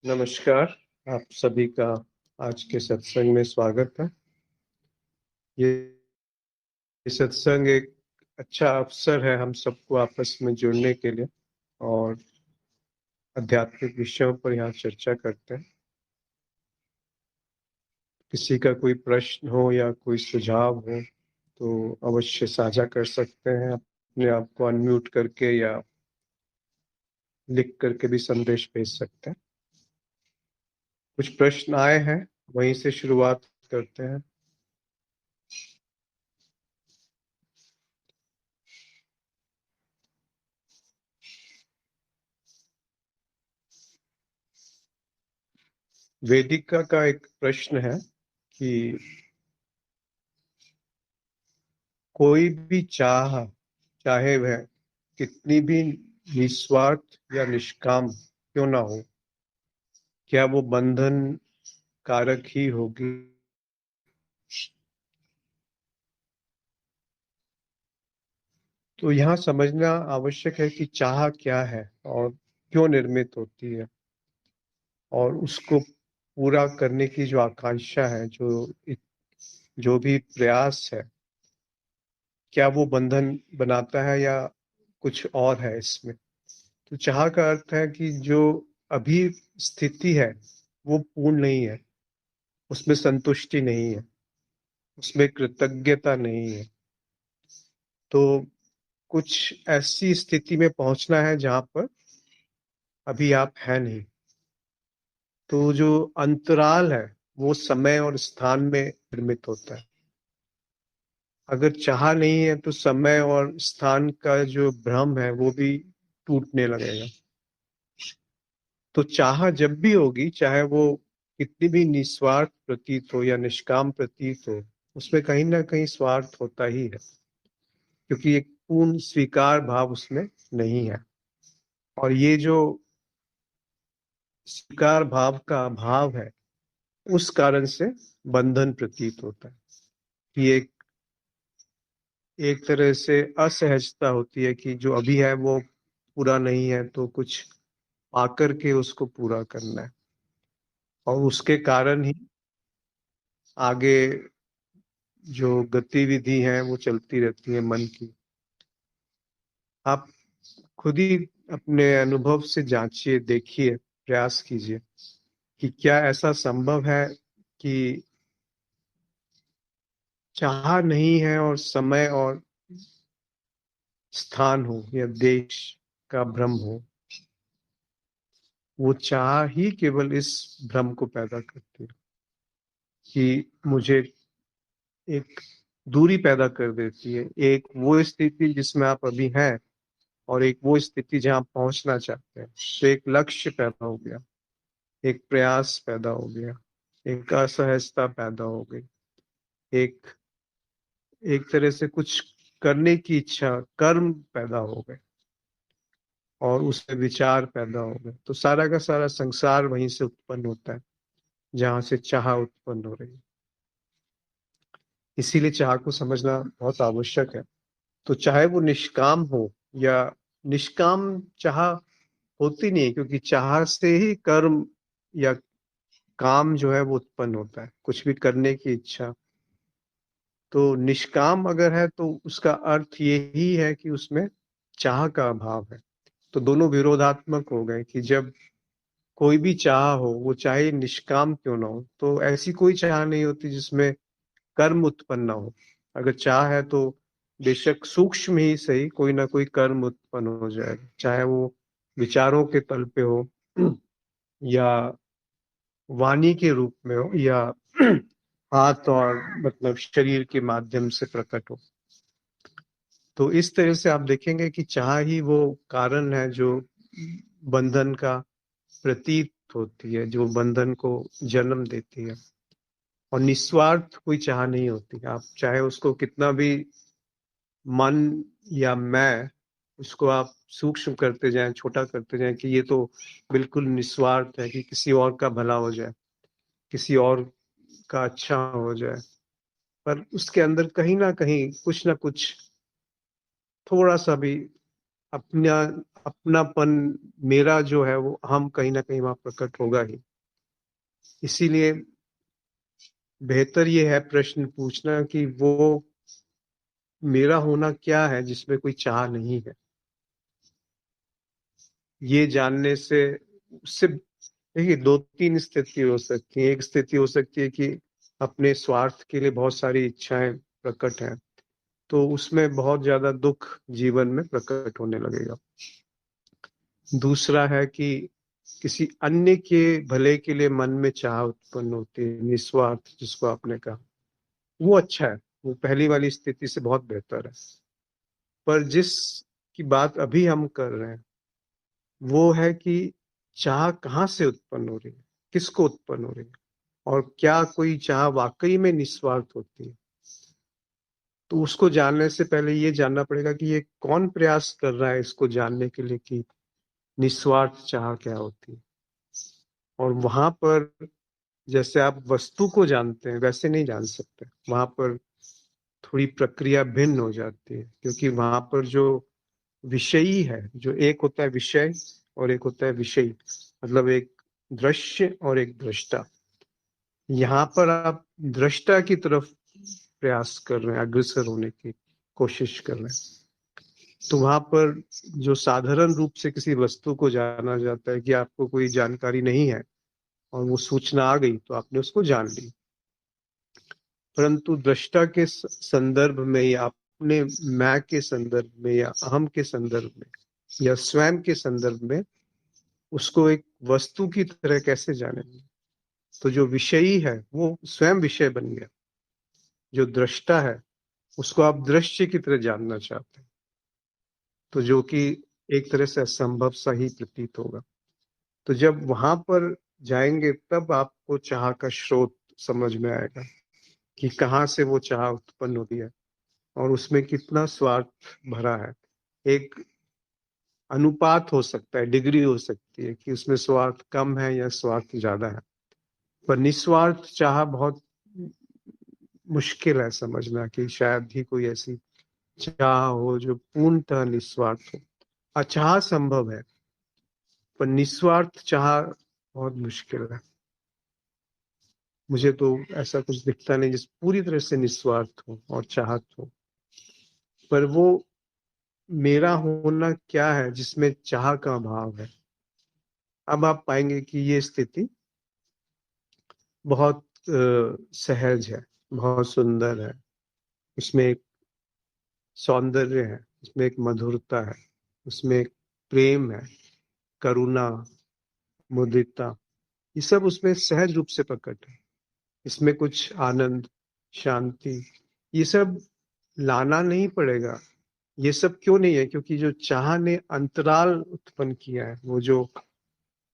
नमस्कार। आप सभी का आज के सत्संग में स्वागत है। ये सत्संग एक अच्छा अवसर है हम सबको आपस में जुड़ने के लिए और आध्यात्मिक विषयों पर यहाँ चर्चा करते हैं। किसी का कोई प्रश्न हो या कोई सुझाव हो तो अवश्य साझा कर सकते हैं, अपने आप को अनम्यूट करके या लिख करके भी संदेश भेज सकते हैं। कुछ प्रश्न आए हैं, वहीं से शुरुआत करते हैं। वेदिका का एक प्रश्न है कि कोई भी चाहे वह कितनी भी निस्वार्थ या निष्काम क्यों ना हो, क्या वो बंधन कारक ही होगी? तो यहाँ समझना आवश्यक है कि चाह क्या है और क्यों निर्मित होती है, और उसको पूरा करने की जो आकांक्षा है, जो भी प्रयास है, क्या वो बंधन बनाता है या कुछ और है इसमें। तो चाह का अर्थ है कि जो अभी स्थिति है वो पूर्ण नहीं है, उसमें संतुष्टि नहीं है, उसमें कृतज्ञता नहीं है। तो कुछ ऐसी स्थिति में पहुंचना है जहां पर अभी आप है नहीं। तो जो अंतराल है वो समय और स्थान में निर्मित होता है। अगर चाह नहीं है तो समय और स्थान का जो भ्रम है वो भी टूटने लगेगा। तो चाह जब भी होगी, चाहे वो कितनी भी निस्वार्थ प्रतीत हो या निष्काम प्रतीत हो, उसमें कहीं ना कहीं स्वार्थ होता ही है, क्योंकि एक पूर्ण स्वीकार भाव उसमें नहीं है। और ये जो स्वीकार भाव का अभाव है, उस कारण से बंधन प्रतीत होता है कि एक तरह से असहजता होती है कि जो अभी है वो पूरा नहीं है, तो कुछ आकर के उसको पूरा करना है। और उसके कारण ही आगे जो गतिविधि है वो चलती रहती है मन की। आप खुद ही अपने अनुभव से जांचिए, देखिए, प्रयास कीजिए कि क्या ऐसा संभव है कि चाह नहीं है और समय और स्थान हो या देश का भ्रम हो। वो चाह ही केवल इस भ्रम को पैदा करती है कि मुझे एक दूरी पैदा कर देती है। एक वो स्थिति जिसमें आप अभी हैं और एक वो स्थिति जहां आप पहुंचना चाहते हैं। तो एक लक्ष्य पैदा हो गया, एक प्रयास पैदा हो गया, एक असहजता पैदा हो गई, एक एक तरह से कुछ करने की इच्छा, कर्म पैदा हो गए, और उससे विचार पैदा हो गए। तो सारा का सारा संसार वहीं से उत्पन्न होता है जहां से चाह उत्पन्न हो रही है। इसीलिए चाह को समझना बहुत आवश्यक है। तो चाहे वो निष्काम हो या निष्काम चाह होती नहीं है, क्योंकि चाह से ही कर्म या काम जो है वो उत्पन्न होता है, कुछ भी करने की इच्छा। तो निष्काम अगर है तो उसका अर्थ यही है कि उसमें चाह का अभाव है। तो दोनों विरोधात्मक हो गए कि जब कोई भी चाह हो, वो चाहे निष्काम क्यों ना हो, तो ऐसी कोई चाह नहीं होती जिसमें कर्म उत्पन्न ना हो। अगर चाह है तो बेशक सूक्ष्म ही सही कोई ना कोई कर्म उत्पन्न हो जाएगा, चाहे वो विचारों के तल पे हो या वाणी के रूप में हो या हाथ और मतलब शरीर के माध्यम से प्रकट हो। तो इस तरह से आप देखेंगे कि चाह ही वो कारण है जो बंधन का प्रतीत होती है, जो बंधन को जन्म देती है। और निस्वार्थ कोई चाह नहीं होती। आप चाहे उसको कितना भी मन या मैं, उसको आप सूक्ष्म करते जाएं, छोटा करते जाएं कि ये तो बिल्कुल निस्वार्थ है कि किसी और का भला हो जाए, किसी और का अच्छा हो जाए, पर उसके अंदर कहीं ना कहीं कुछ ना कुछ थोड़ा सा भी अपना अपनापन, मेरा जो है वो हम कहीं ना कहीं वहां प्रकट होगा ही। इसीलिए बेहतर ये है प्रश्न पूछना कि वो मेरा होना क्या है जिसमें कोई चाह नहीं है। ये जानने से, उससे देखिए दो तीन स्थिति हो सकती है। एक स्थिति हो सकती है कि अपने स्वार्थ के लिए बहुत सारी इच्छाएं प्रकट हैं, तो उसमें बहुत ज्यादा दुख जीवन में प्रकट होने लगेगा। दूसरा है कि किसी अन्य के भले के लिए मन में चाह उत्पन्न होती है, निस्वार्थ जिसको आपने कहा, वो अच्छा है, वो पहली वाली स्थिति से बहुत बेहतर है। पर जिस की बात अभी हम कर रहे हैं वो है कि चाह कहाँ से उत्पन्न हो रही है, किसको उत्पन्न हो रही है, और क्या कोई चाह वाकई में निस्वार्थ होती है। तो उसको जानने से पहले ये जानना पड़ेगा कि ये कौन प्रयास कर रहा है इसको जानने के लिए कि निस्वार्थ चाह क्या होती है। और वहां पर जैसे आप वस्तु को जानते हैं वैसे नहीं जान सकते, वहां पर थोड़ी प्रक्रिया भिन्न हो जाती है, क्योंकि वहां पर जो विषयी है, जो एक होता है विषय और एक होता है विषयी, मतलब एक दृश्य और एक दृष्टा। यहाँ पर आप दृष्टा की तरफ प्रयास कर रहे हैं, अग्रसर होने की कोशिश कर रहे हैं। तो वहां पर जो साधारण रूप से किसी वस्तु को जाना जाता है कि आपको कोई जानकारी नहीं है और वो सूचना आ गई तो आपने उसको जान ली। परंतु दृष्टा के संदर्भ में या अपने मैं के संदर्भ में या अहम के संदर्भ में या स्वयं के संदर्भ में उसको एक वस्तु की तरह कैसे जानेंगे। तो जो विषयी है वो स्वयं विषय बन गया, जो दृष्टा है उसको आप दृश्य की तरह जानना चाहते हैं, तो जो कि एक तरह से असंभव सा ही प्रतीत होगा। तो जब वहां पर जाएंगे तब आपको चाह का स्रोत समझ में आएगा कि कहाँ से वो चाह उत्पन्न होती है और उसमें कितना स्वार्थ भरा है। एक अनुपात हो सकता है, डिग्री हो सकती है कि उसमें स्वार्थ कम है या स्वार्थ ज्यादा है। पर निस्वार्थ चाह बहुत मुश्किल है समझना कि शायद ही कोई ऐसी चाह हो जो पूर्णतः निस्वार्थ हो। अचाह संभव है पर निस्वार्थ चाह बहुत मुश्किल है। मुझे तो ऐसा कुछ दिखता नहीं जिस पूरी तरह से निस्वार्थ हो और चाहत हो। पर वो मेरा होना क्या है जिसमें चाह का अभाव है। अब आप पाएंगे कि ये स्थिति बहुत सहज है, बहुत सुंदर है। उसमें एक सौंदर्य है, उसमें एक मधुरता है, उसमें एक प्रेम है, करुणा, मुदिता, ये सब उसमें सहज रूप से प्रकट है। इसमें कुछ आनंद, शांति, ये सब लाना नहीं पड़ेगा। ये सब क्यों नहीं है? क्योंकि जो चाह ने अंतराल उत्पन्न किया है, वो जो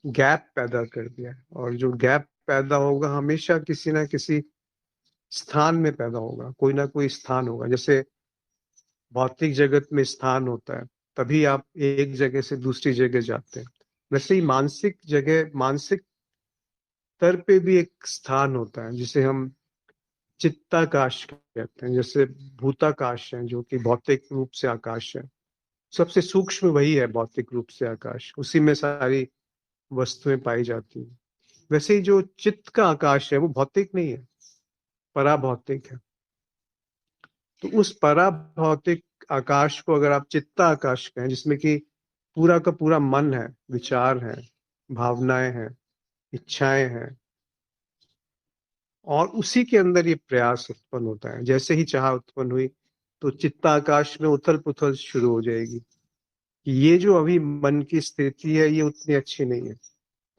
गैप पैदा कर दिया है, और जो गैप पैदा होगा हमेशा किसी ना किसी स्थान में पैदा होगा, कोई ना कोई स्थान होगा। जैसे भौतिक जगत में स्थान होता है, तभी आप एक जगह से दूसरी जगह जाते हैं। वैसे ही मानसिक जगह, मानसिक स्तर पे भी एक स्थान होता है जिसे हम चित्ताकाश कहते हैं। जैसे भूताकाश है जो कि भौतिक रूप से आकाश है, सबसे सूक्ष्म वही है भौतिक रूप से आकाश, उसी में सारी वस्तुएं पाई जाती हैं। वैसे ही जो चित्त का आकाश है वो भौतिक नहीं है, पराभौतिक है। तो उस पराभौतिक आकाश को अगर आप चित्ता आकाश कहें, जिसमें कि पूरा का पूरा मन है, विचार है, भावनाएं हैं, इच्छाएं हैं, और उसी के अंदर ये प्रयास उत्पन्न होता है। जैसे ही चाह उत्पन्न हुई तो चित्ताकाश में उथल पुथल शुरू हो जाएगी कि ये जो अभी मन की स्थिति है ये उतनी अच्छी नहीं है,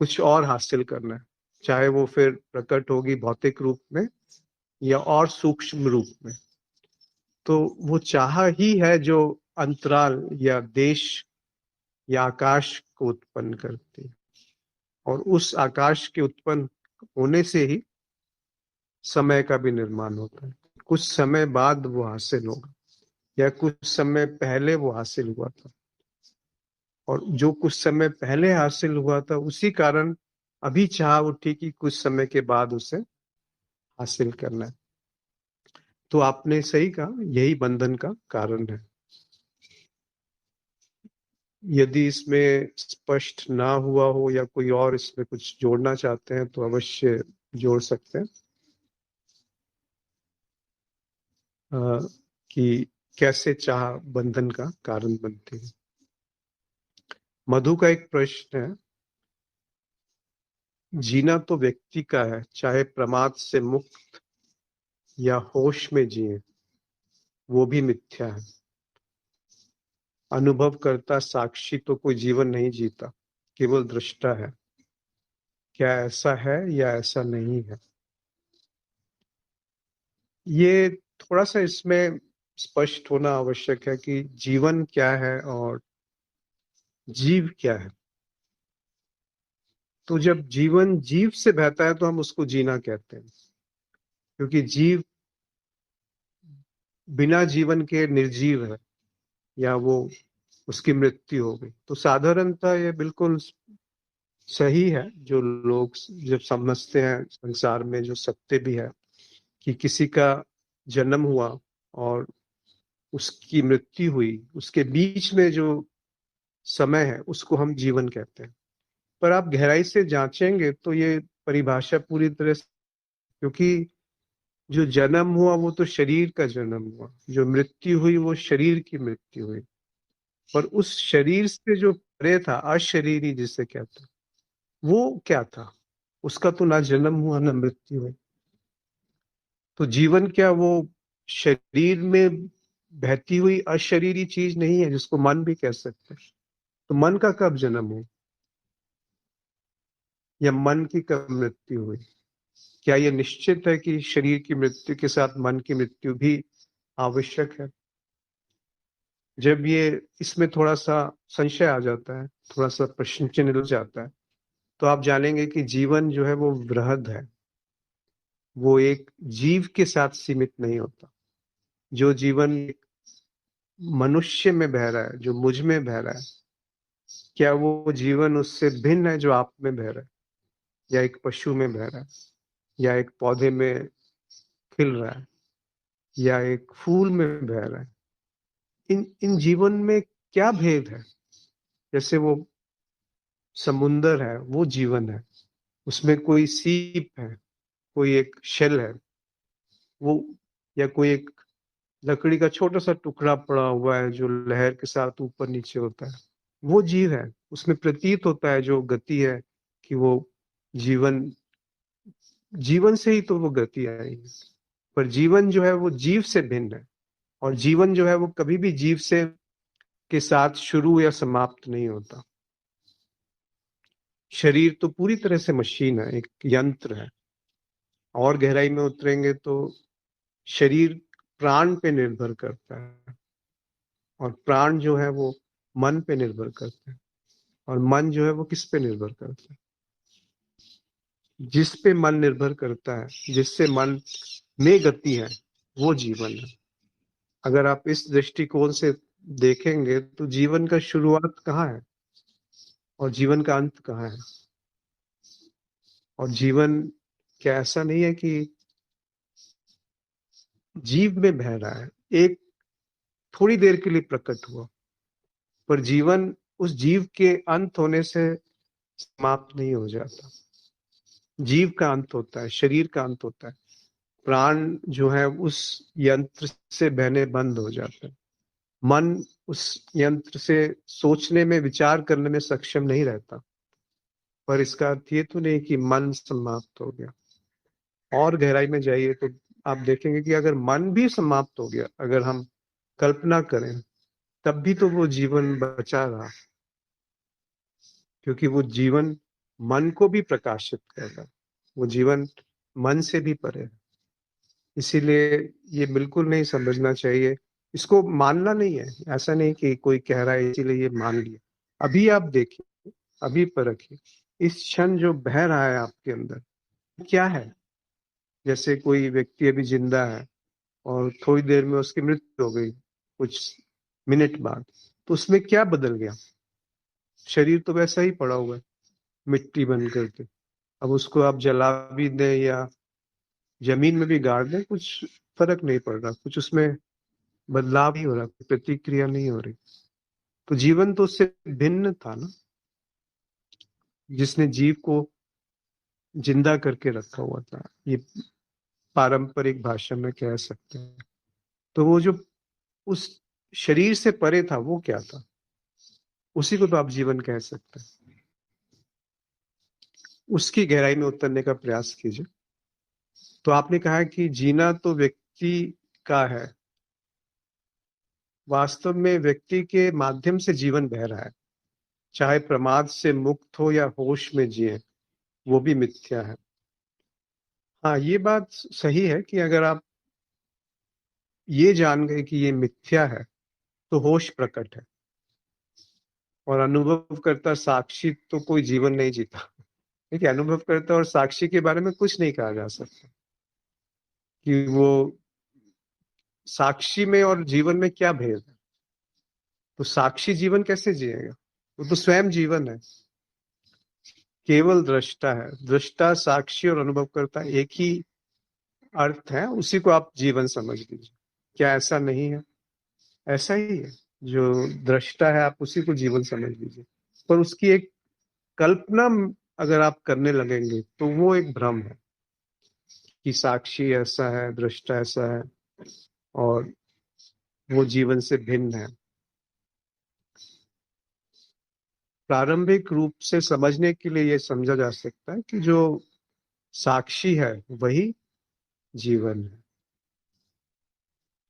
कुछ और हासिल करना है। चाहे वो फिर प्रकट होगी भौतिक रूप में या और सूक्ष्म रूप में। तो वो चाह ही है जो अंतराल या देश या आकाश को उत्पन्न करती है, और उस आकाश के उत्पन्न होने से ही समय का भी निर्माण होता है। कुछ समय बाद वो हासिल होगा या कुछ समय पहले वो हासिल हुआ था, और जो कुछ समय पहले हासिल हुआ था उसी कारण अभी चाह उठी कि कुछ समय के बाद उसे हासिल करना है। तो आपने सही कहा, यही बंधन का कारण है। यदि इसमें स्पष्ट ना हुआ हो या कोई और इसमें कुछ जोड़ना चाहते हैं तो अवश्य जोड़ सकते हैं। कि कैसे चाह बंधन का कारण बनती है। मधु का एक प्रश्न है, जीना तो व्यक्ति का है, चाहे प्रमाद से मुक्त या होश में जिए, वो भी मिथ्या है। अनुभव करता साक्षी तो कोई जीवन नहीं जीता, केवल दृष्टा है। क्या ऐसा है या ऐसा नहीं है? ये थोड़ा सा इसमें स्पष्ट होना आवश्यक है कि जीवन क्या है और जीव क्या है। तो जब जीवन जीव से बहता है तो हम उसको जीना कहते हैं, क्योंकि जीव बिना जीवन के निर्जीव है या वो उसकी मृत्यु हो गई। तो साधारणतः ये बिल्कुल सही है जो लोग जब समझते हैं संसार में जो सत्य भी है कि किसी का जन्म हुआ और उसकी मृत्यु हुई, उसके बीच में जो समय है उसको हम जीवन कहते हैं। पर आप गहराई से जांचेंगे तो ये परिभाषा पूरी तरह से, क्योंकि जो जन्म हुआ वो तो शरीर का जन्म हुआ, जो मृत्यु हुई वो शरीर की मृत्यु हुई। पर उस शरीर से जो परे था, अशरीरी जिसे कहते हैं, वो क्या था? उसका तो ना जन्म हुआ ना मृत्यु हुई। तो जीवन क्या वो शरीर में बहती हुई अशरीरी चीज नहीं है जिसको मन भी कह सकते हैं? तो मन का कब जन्म हुआ या मन की कब मृत्यु हुई? क्या यह निश्चित है कि शरीर की मृत्यु के साथ मन की मृत्यु भी आवश्यक है? जब ये इसमें थोड़ा सा संशय आ जाता है, थोड़ा सा प्रश्न चिन्ह लग जाता है, तो आप जानेंगे कि जीवन जो है वो वृहद है। वो एक जीव के साथ सीमित नहीं होता। जो जीवन एक मनुष्य में बह रहा है, जो मुझ में बह रहा है, क्या वो जीवन उससे भिन्न है जो आप में बह रहा है, या एक पशु में बह रहा है, या एक पौधे में खिल रहा है, या एक फूल में बह रहा है? इन इन जीवन में क्या भेद है? जैसे वो समुंदर है वो जीवन है, उसमें कोई सीप है, कोई एक शेल है, वो या कोई एक लकड़ी का छोटा सा टुकड़ा पड़ा हुआ है जो लहर के साथ ऊपर नीचे होता है, वो जीव है। उसमें प्रतीत होता है जो गति है कि वो जीवन, जीवन से ही तो वो गति आई है। पर जीवन जो है वो जीव से भिन्न है, और जीवन जो है वो कभी भी जीव से के साथ शुरू या समाप्त नहीं होता। शरीर तो पूरी तरह से मशीन है, एक यंत्र है। और गहराई में उतरेंगे तो शरीर प्राण पे निर्भर करता है, और प्राण जो है वो मन पे निर्भर करता है, और मन जो है वो किस पे निर्भर करता है? जिस पे मन निर्भर करता है, जिससे मन में गति है, वो जीवन है। अगर आप इस दृष्टिकोण से देखेंगे तो जीवन का शुरुआत कहाँ है और जीवन का अंत कहाँ है? और जीवन क्या ऐसा नहीं है कि जीव में बह रहा है, एक थोड़ी देर के लिए प्रकट हुआ, पर जीवन उस जीव के अंत होने से समाप्त नहीं हो जाता। जीव का अंत होता है, शरीर का अंत होता है, प्राण जो है उस यंत्र से बहने बंद हो जाता है। मन उस यंत्र से सोचने में, विचार करने में सक्षम नहीं रहता। पर इसका अर्थ ये तो नहीं कि मन समाप्त हो गया। और गहराई में जाइए तो आप देखेंगे कि अगर मन भी समाप्त हो गया, अगर हम कल्पना करें, तब भी तो वो जीवन बचा रहा, क्योंकि वो जीवन मन को भी प्रकाशित कर रहा है। वो जीवन मन से भी परे है। इसीलिए ये बिल्कुल नहीं समझना चाहिए, इसको मानना नहीं है। ऐसा नहीं कि कोई कह रहा है इसीलिए ये मान लिया। अभी आप देखिए, अभी परखिए, इस क्षण जो बह रहा है आपके अंदर क्या है? जैसे कोई व्यक्ति अभी जिंदा है और थोड़ी देर में उसकी मृत्यु हो गई, कुछ मिनट बाद, तो उसमें क्या बदल गया? शरीर तो वैसा ही पड़ा हुआ है, मिट्टी बन करके। अब उसको आप जला भी दें या जमीन में भी गाड़ दें, कुछ फर्क नहीं पड़ रहा, कुछ उसमें बदलाव नहीं हो रहा, प्रतिक्रिया नहीं हो रही। तो जीवन तो उससे भिन्न था ना, जिसने जीव को जिंदा करके रखा हुआ था, ये पारंपरिक भाषा में कह सकते हैं। तो वो जो उस शरीर से परे था वो क्या था, उसी को तो आप जीवन कह सकते हैं। उसकी गहराई में उतरने का प्रयास कीजिए। तो आपने कहा कि जीना तो व्यक्ति का है, वास्तव में व्यक्ति के माध्यम से जीवन बह रहा है, चाहे प्रमाद से मुक्त हो या होश में जिए, वो भी मिथ्या है। हाँ, ये बात सही है कि अगर आप ये जान गए कि ये मिथ्या है तो होश प्रकट है, और अनुभव करता साक्षी तो कोई जीवन नहीं जीता। देखिए, अनुभव करता और साक्षी के बारे में कुछ नहीं कहा जा सकता कि वो साक्षी में और जीवन में क्या भेद है। तो साक्षी जीवन कैसे जिएगा, वो तो स्वयं जीवन है, केवल दृष्टा है। दृष्टा, साक्षी और अनुभव करता एक ही अर्थ है, उसी को आप जीवन समझ लीजिए। क्या ऐसा नहीं है? ऐसा ही है। जो दृष्टा है आप उसी को जीवन समझ लीजिए, पर उसकी एक कल्पना अगर आप करने लगेंगे तो वो एक भ्रम है कि साक्षी ऐसा है, दृष्टा ऐसा है, और वो जीवन से भिन्न है। प्रारंभिक रूप से समझने के लिए ये समझा जा सकता है कि जो साक्षी है वही जीवन है,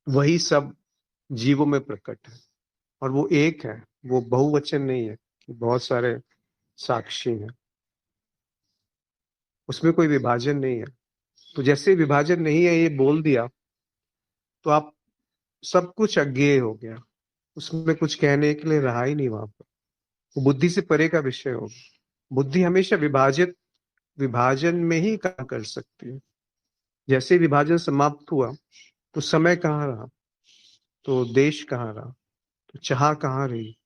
वही सब जीवों में प्रकट है, और वो एक है, वो बहुवचन नहीं है कि बहुत सारे साक्षी हैं। उसमें कोई विभाजन नहीं है। तो जैसे विभाजन नहीं है ये बोल दिया तो आप सब कुछ अज्ञेय हो गया, उसमें कुछ कहने के लिए रहा ही नहीं वहां पर। वो बुद्धि से परे का विषय होगा। बुद्धि हमेशा विभाजन में ही काम कर सकती है। जैसे विभाजन समाप्त हुआ तो समय कहाँ रहा, तो देश कहाँ रहा, तो चाह कहाँ रही,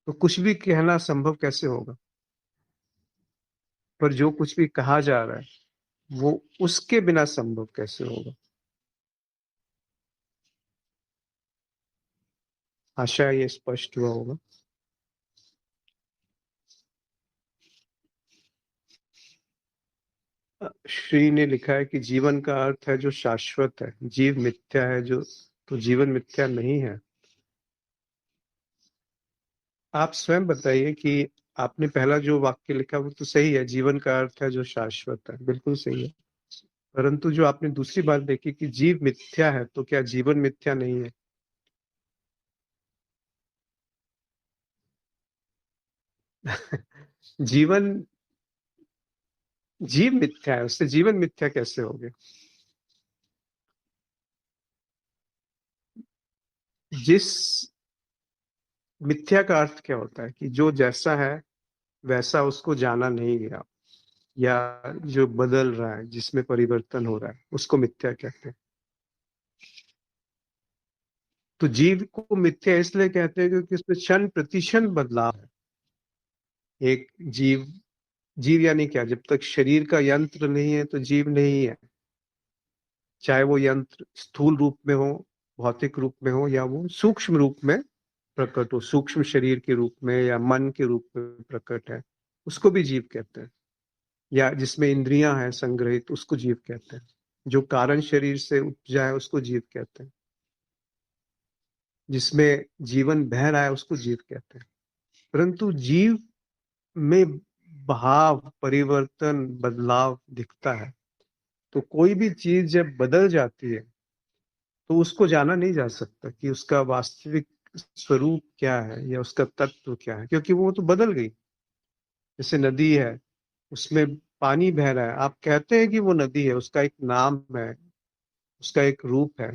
तो कुछ भी कहना संभव कैसे होगा। पर जो कुछ भी कहा जा रहा है वो उसके बिना संभव कैसे होगा। आशा ये स्पष्ट हुआ होगा। श्री ने लिखा है कि जीवन का अर्थ है जो शाश्वत है, जीव मिथ्या है जो, तो जीवन मिथ्या नहीं है। आप स्वयं बताइए कि आपने पहला जो वाक्य लिखा वो तो सही है, जीवन का अर्थ है जो शाश्वत है, बिल्कुल सही है। परंतु जो आपने दूसरी बात देखी कि जीव मिथ्या है, तो क्या जीवन मिथ्या नहीं है? जीवन, जीव मिथ्या है, उससे जीवन मिथ्या कैसे हो गया? जिस मिथ्या का अर्थ क्या होता है कि जो जैसा है वैसा उसको जाना नहीं गया, या जो बदल रहा है, जिसमें परिवर्तन हो रहा है, उसको मिथ्या कहते हैं। तो जीव को मिथ्या इसलिए कहते हैं क्योंकि उसमें क्षण प्रतिक्षण बदलाव है। एक जीव, जीव यानी क्या, जब तक शरीर का यंत्र नहीं है तो जीव नहीं है। चाहे वो यंत्र स्थूल रूप में हो, भौतिक रूप में हो, या वो सूक्ष्म रूप में प्रकट हो, सूक्ष्म शरीर के रूप में या मन के रूप में प्रकट है, उसको भी जीव कहते हैं। या जिसमें इंद्रियां हैं संग्रहित, उसको जीव कहते हैं। जो कारण शरीर से उपजा है उसको जीव कहते हैं। जिसमें जीवन बह रहा है उसको जीव कहते हैं। परंतु जीव में भाव, परिवर्तन, बदलाव दिखता है। तो कोई भी चीज जब बदल जाती है तो उसको जाना नहीं जा सकता कि उसका वास्तविक स्वरूप क्या है या उसका तत्व क्या है, क्योंकि वो तो बदल गई। जैसे नदी है, उसमें पानी बह रहा है, आप कहते हैं कि वो नदी है, उसका एक नाम है, उसका एक रूप है,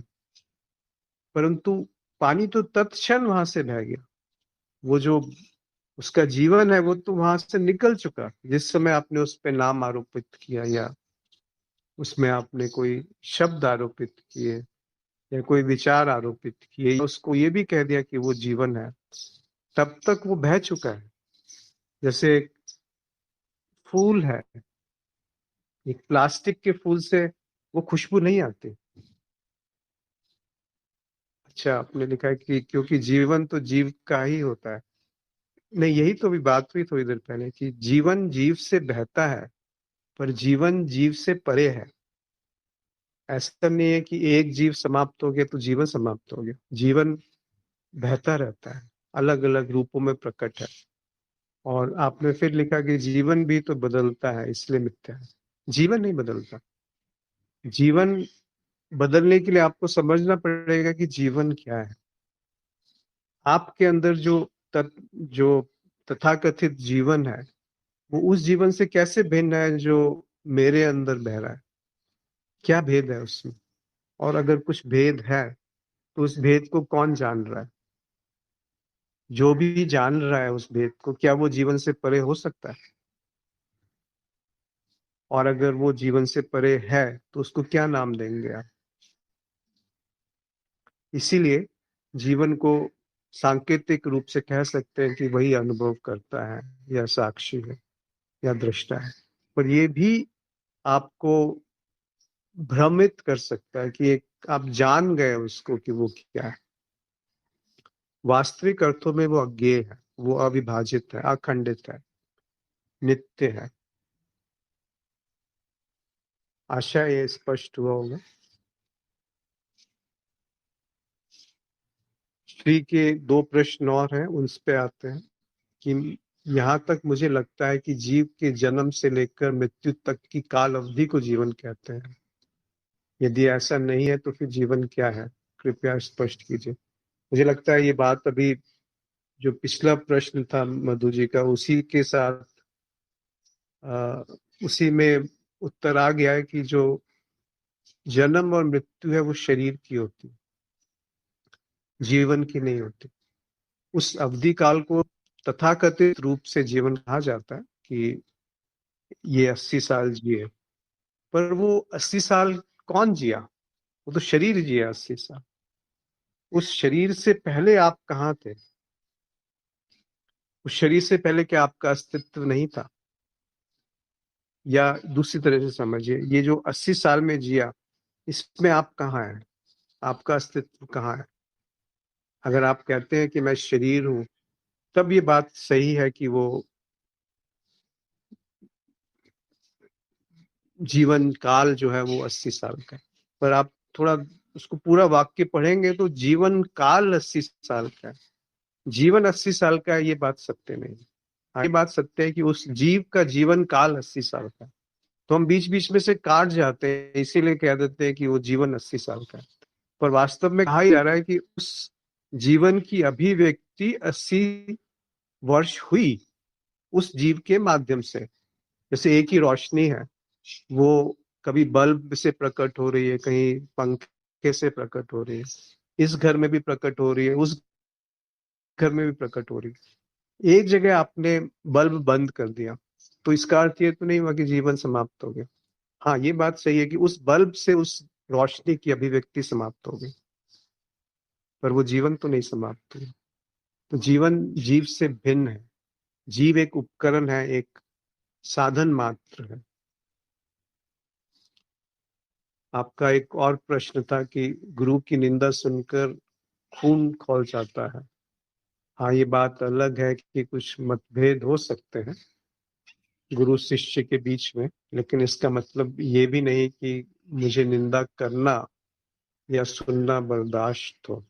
परंतु पानी तो तत्क्षण वहां से बह गया। वो जो उसका जीवन है वो तो वहां से निकल चुका। जिस समय आपने उस पर नाम आरोपित किया, या उसमें आपने कोई शब्द आरोपित किए, या कोई विचार आरोपित किए, या उसको ये भी कह दिया कि वो जीवन है, तब तक वो बह चुका है। जैसे एक फूल है, एक प्लास्टिक के फूल से वो खुशबू नहीं आती। अच्छा, आपने लिखा है कि क्योंकि जीवन तो जीव का ही होता है। नहीं, यही तो अभी बात हुई थोड़ी देर पहले कि जीवन जीव से बहता है, पर जीवन जीव से परे है। ऐसा नहीं है कि एक जीव समाप्त हो गया तो जीवन समाप्त हो गया। जीवन बहता रहता है, अलग अलग रूपों में प्रकट है। और आपने फिर लिखा कि जीवन भी तो बदलता है, इसलिए मिथ्या है। जीवन नहीं बदलता। जीवन बदलने के लिए आपको समझना पड़ेगा कि जीवन क्या है। आपके अंदर जो तथाकथित जीवन है, वो उस जीवन से कैसे भिन्न है जो मेरे अंदर बह रहा है। क्या भेद है उसमें? और अगर कुछ भेद है तो उस भेद को कौन जान रहा है? जो भी जान रहा है उस भेद को, क्या वो जीवन से परे हो सकता है? और अगर वो जीवन से परे है तो उसको क्या नाम देंगे आप? इसीलिए जीवन को सांकेतिक रूप से कह सकते हैं कि वही अनुभव करता है, या साक्षी है, या दृष्टा है। पर ये भी आपको भ्रमित कर सकता है कि एक आप जान गए उसको कि वो क्या है। वास्तविक अर्थों में वो अज्ञेय है, वो अविभाजित है, अखंडित है, नित्य है। आशा ये स्पष्ट हुआ होगा। श्री के दो प्रश्न और हैं, उन पे आते हैं कि यहाँ तक मुझे लगता है कि जीव के जन्म से लेकर मृत्यु तक की काल अवधि को जीवन कहते हैं। यदि ऐसा नहीं है तो फिर जीवन क्या है? कृपया स्पष्ट कीजिए। मुझे लगता है ये बात अभी जो पिछला प्रश्न था मधु जी का, उसी के साथ उसी में उत्तर आ गया है कि जो जन्म और मृत्यु है वो शरीर की होती है, जीवन की नहीं होती। उस अवधि काल को तथाकथित रूप से जीवन कहा जाता है कि ये 80 साल जिए। पर वो 80 साल कौन जिया? वो तो शरीर जिया 80 साल। उस शरीर से पहले आप कहाँ थे? उस शरीर से पहले क्या आपका अस्तित्व नहीं था? या दूसरी तरह से समझिए, ये जो 80 साल में जिया, इसमें आप कहाँ हैं? आपका अस्तित्व कहाँ है? अगर आप कहते हैं कि मैं शरीर हूं, तब ये बात सही है कि वो जीवन काल जो है वो 80 साल का है। पर आप थोड़ा उसको पूरा वाक्य पढ़ेंगे तो जीवन काल 80 साल का है। जीवन 80 साल का है, ये बात सत्य नहीं है। हाँ, ये बात सत्य है कि उस जीव का जीवन काल 80 साल का है। तो हम बीच बीच में से काट जाते हैं, इसीलिए कह देते हैं कि वो जीवन 80 साल का है। पर वास्तव में कहा ही जा रहा है कि उस जीवन की अभिव्यक्ति 80 वर्ष हुई उस जीव के माध्यम से। जैसे एक ही रोशनी है, वो कभी बल्ब से प्रकट हो रही है, कहीं पंखे से प्रकट हो रही है, इस घर में भी प्रकट हो रही है, उस घर में भी प्रकट हो रही है। एक जगह आपने बल्ब बंद कर दिया तो इसका अर्थ ये तो नहीं हुआ कि जीवन समाप्त हो गया। हाँ, ये बात सही है कि उस बल्ब से उस रोशनी की अभिव्यक्ति समाप्त हो गई, पर वो जीवन तो नहीं समाप्त हुआ। तो जीवन जीव से भिन्न है। जीव एक उपकरण है, एक साधन मात्र है। आपका एक और प्रश्न था कि गुरु की निंदा सुनकर खून खौल जाता है। हाँ, ये बात अलग है कि कुछ मतभेद हो सकते हैं गुरु शिष्य के बीच में, लेकिन इसका मतलब ये भी नहीं कि मुझे निंदा करना या सुनना बर्दाश्त हो।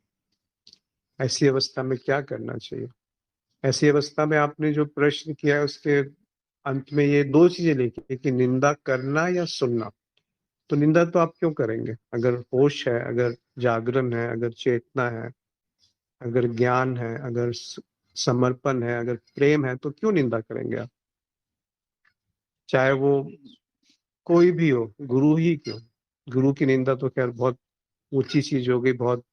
ऐसी अवस्था में क्या करना चाहिए? ऐसी अवस्था में आपने जो प्रश्न किया है उसके अंत में ये दो चीजें लिखी है कि निंदा करना या सुनना। तो निंदा तो आप क्यों करेंगे? अगर होश है, अगर जागरण है, अगर चेतना है, अगर ज्ञान है, अगर समर्पण है, अगर प्रेम है, तो क्यों निंदा करेंगे आप? चाहे वो कोई भी हो, गुरु ही क्यों। गुरु की निंदा तो खैर बहुत ऊंची चीज हो गई, बहुत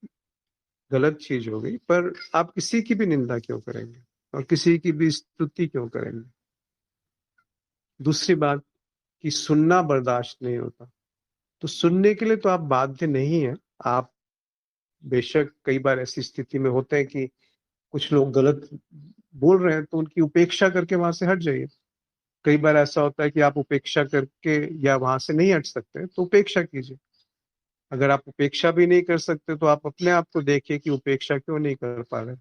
गलत चीज हो गई, पर आप किसी की भी निंदा क्यों करेंगे और किसी की भी स्तुति क्यों करेंगे? दूसरी बात कि सुनना बर्दाश्त नहीं होता, तो सुनने के लिए तो आप बाध्य नहीं है। आप बेशक कई बार ऐसी स्थिति में होते हैं कि कुछ लोग गलत बोल रहे हैं तो उनकी उपेक्षा करके वहां से हट जाइए। कई बार ऐसा होता है कि आप उपेक्षा करके या वहां से नहीं हट सकते तो उपेक्षा कीजिए। अगर आप उपेक्षा भी नहीं कर सकते तो आप अपने आप को देखिए कि उपेक्षा क्यों नहीं कर पा रहे,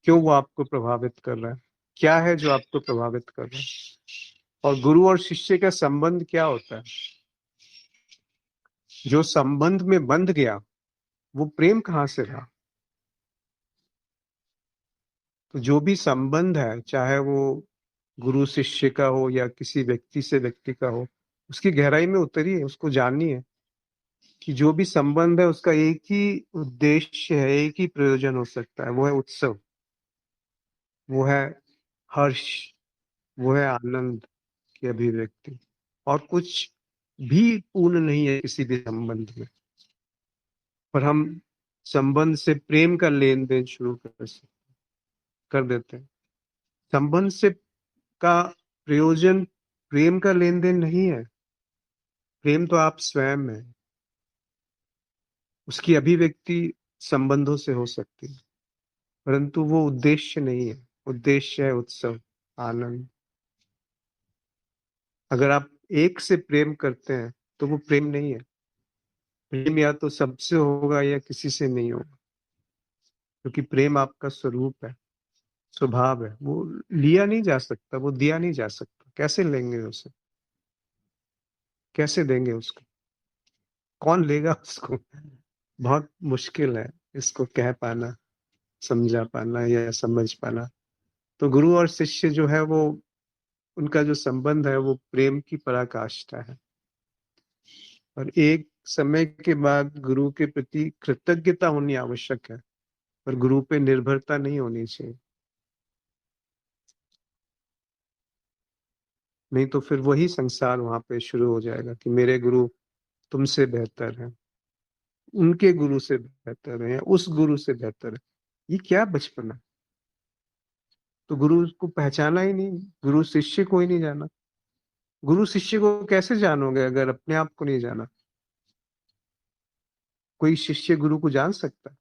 क्यों वो आपको प्रभावित कर रहा है, क्या है जो आपको प्रभावित कर रहा है। और गुरु और शिष्य का संबंध क्या होता है? जो संबंध में बंध गया वो प्रेम कहाँ से रहा? तो जो भी संबंध है, चाहे वो गुरु शिष्य का हो या किसी व्यक्ति से व्यक्ति का हो, उसकी गहराई में उतरिए, उसको जानिए कि जो भी संबंध है उसका एक ही उद्देश्य है, एक ही प्रयोजन हो सकता है, वो है उत्सव, वो है हर्ष, वो है आनंद की अभिव्यक्ति। और कुछ भी पूर्ण नहीं है किसी भी संबंध में। पर हम संबंध से प्रेम का लेन देन शुरू कर देते हैं। संबंध से का प्रयोजन प्रेम का लेन देन नहीं है। प्रेम तो आप स्वयं है, उसकी अभिव्यक्ति संबंधों से हो सकती है, परंतु वो उद्देश्य नहीं है। उद्देश्य है उत्सव, आनंद। अगर आप एक से प्रेम करते हैं तो वो प्रेम नहीं है। प्रेम या तो सबसे होगा या किसी से नहीं होगा, क्योंकि प्रेम आपका स्वरूप है, स्वभाव है। वो लिया नहीं जा सकता, वो दिया नहीं जा सकता। कैसे लेंगे उसे, कैसे देंगे उसको, कौन लेगा उसको? बहुत मुश्किल है इसको कह पाना, समझा पाना या समझ पाना। तो गुरु और शिष्य जो है वो, उनका जो संबंध है वो प्रेम की पराकाष्ठा है। और एक समय के बाद गुरु के प्रति कृतज्ञता होनी आवश्यक है, पर गुरु पे निर्भरता नहीं होनी चाहिए। नहीं तो फिर वही संसार वहां पे शुरू हो जाएगा कि मेरे गुरु तुमसे बेहतर है, उनके गुरु से बेहतर है, या उस गुरु से बेहतर है। ये क्या बचपन है? तो गुरु को पहचाना ही नहीं, गुरु शिष्य को ही नहीं जाना। गुरु शिष्य को कैसे जानोगे अगर अपने आप को नहीं जाना? कोई शिष्य गुरु को जान सकता है?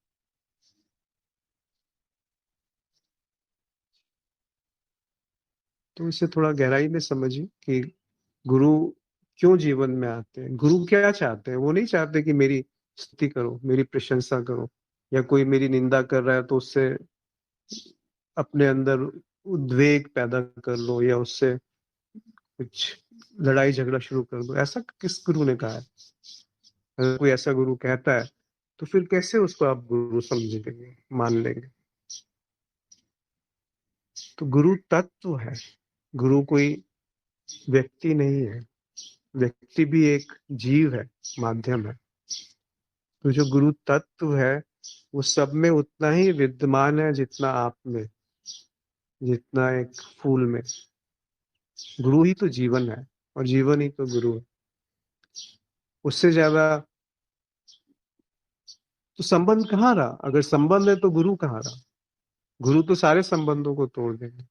तो इसे थोड़ा गहराई में समझिए कि गुरु क्यों जीवन में आते हैं। गुरु क्या चाहते हैं? वो नहीं चाहते कि मेरी स्तुति करो, मेरी प्रशंसा करो, या कोई मेरी निंदा कर रहा है तो उससे अपने अंदर उद्वेग पैदा कर लो, या उससे कुछ लड़ाई झगड़ा शुरू कर दो। ऐसा किस गुरु ने कहा है? अगर कोई ऐसा गुरु कहता है तो फिर कैसे उसको आप गुरु समझेंगे, मान लेंगे? तो गुरु तत्व है, गुरु कोई व्यक्ति नहीं है। व्यक्ति भी एक जीव है, माध्यम है। तो जो गुरु तत्व है वो सब में उतना ही विद्यमान है जितना आप में, जितना एक फूल में। गुरु ही तो जीवन है, और जीवन ही तो गुरु है। उससे ज्यादा तो संबंध कहाँ रहा? अगर संबंध है तो गुरु कहाँ रहा? गुरु तो सारे संबंधों को तोड़ देंगे।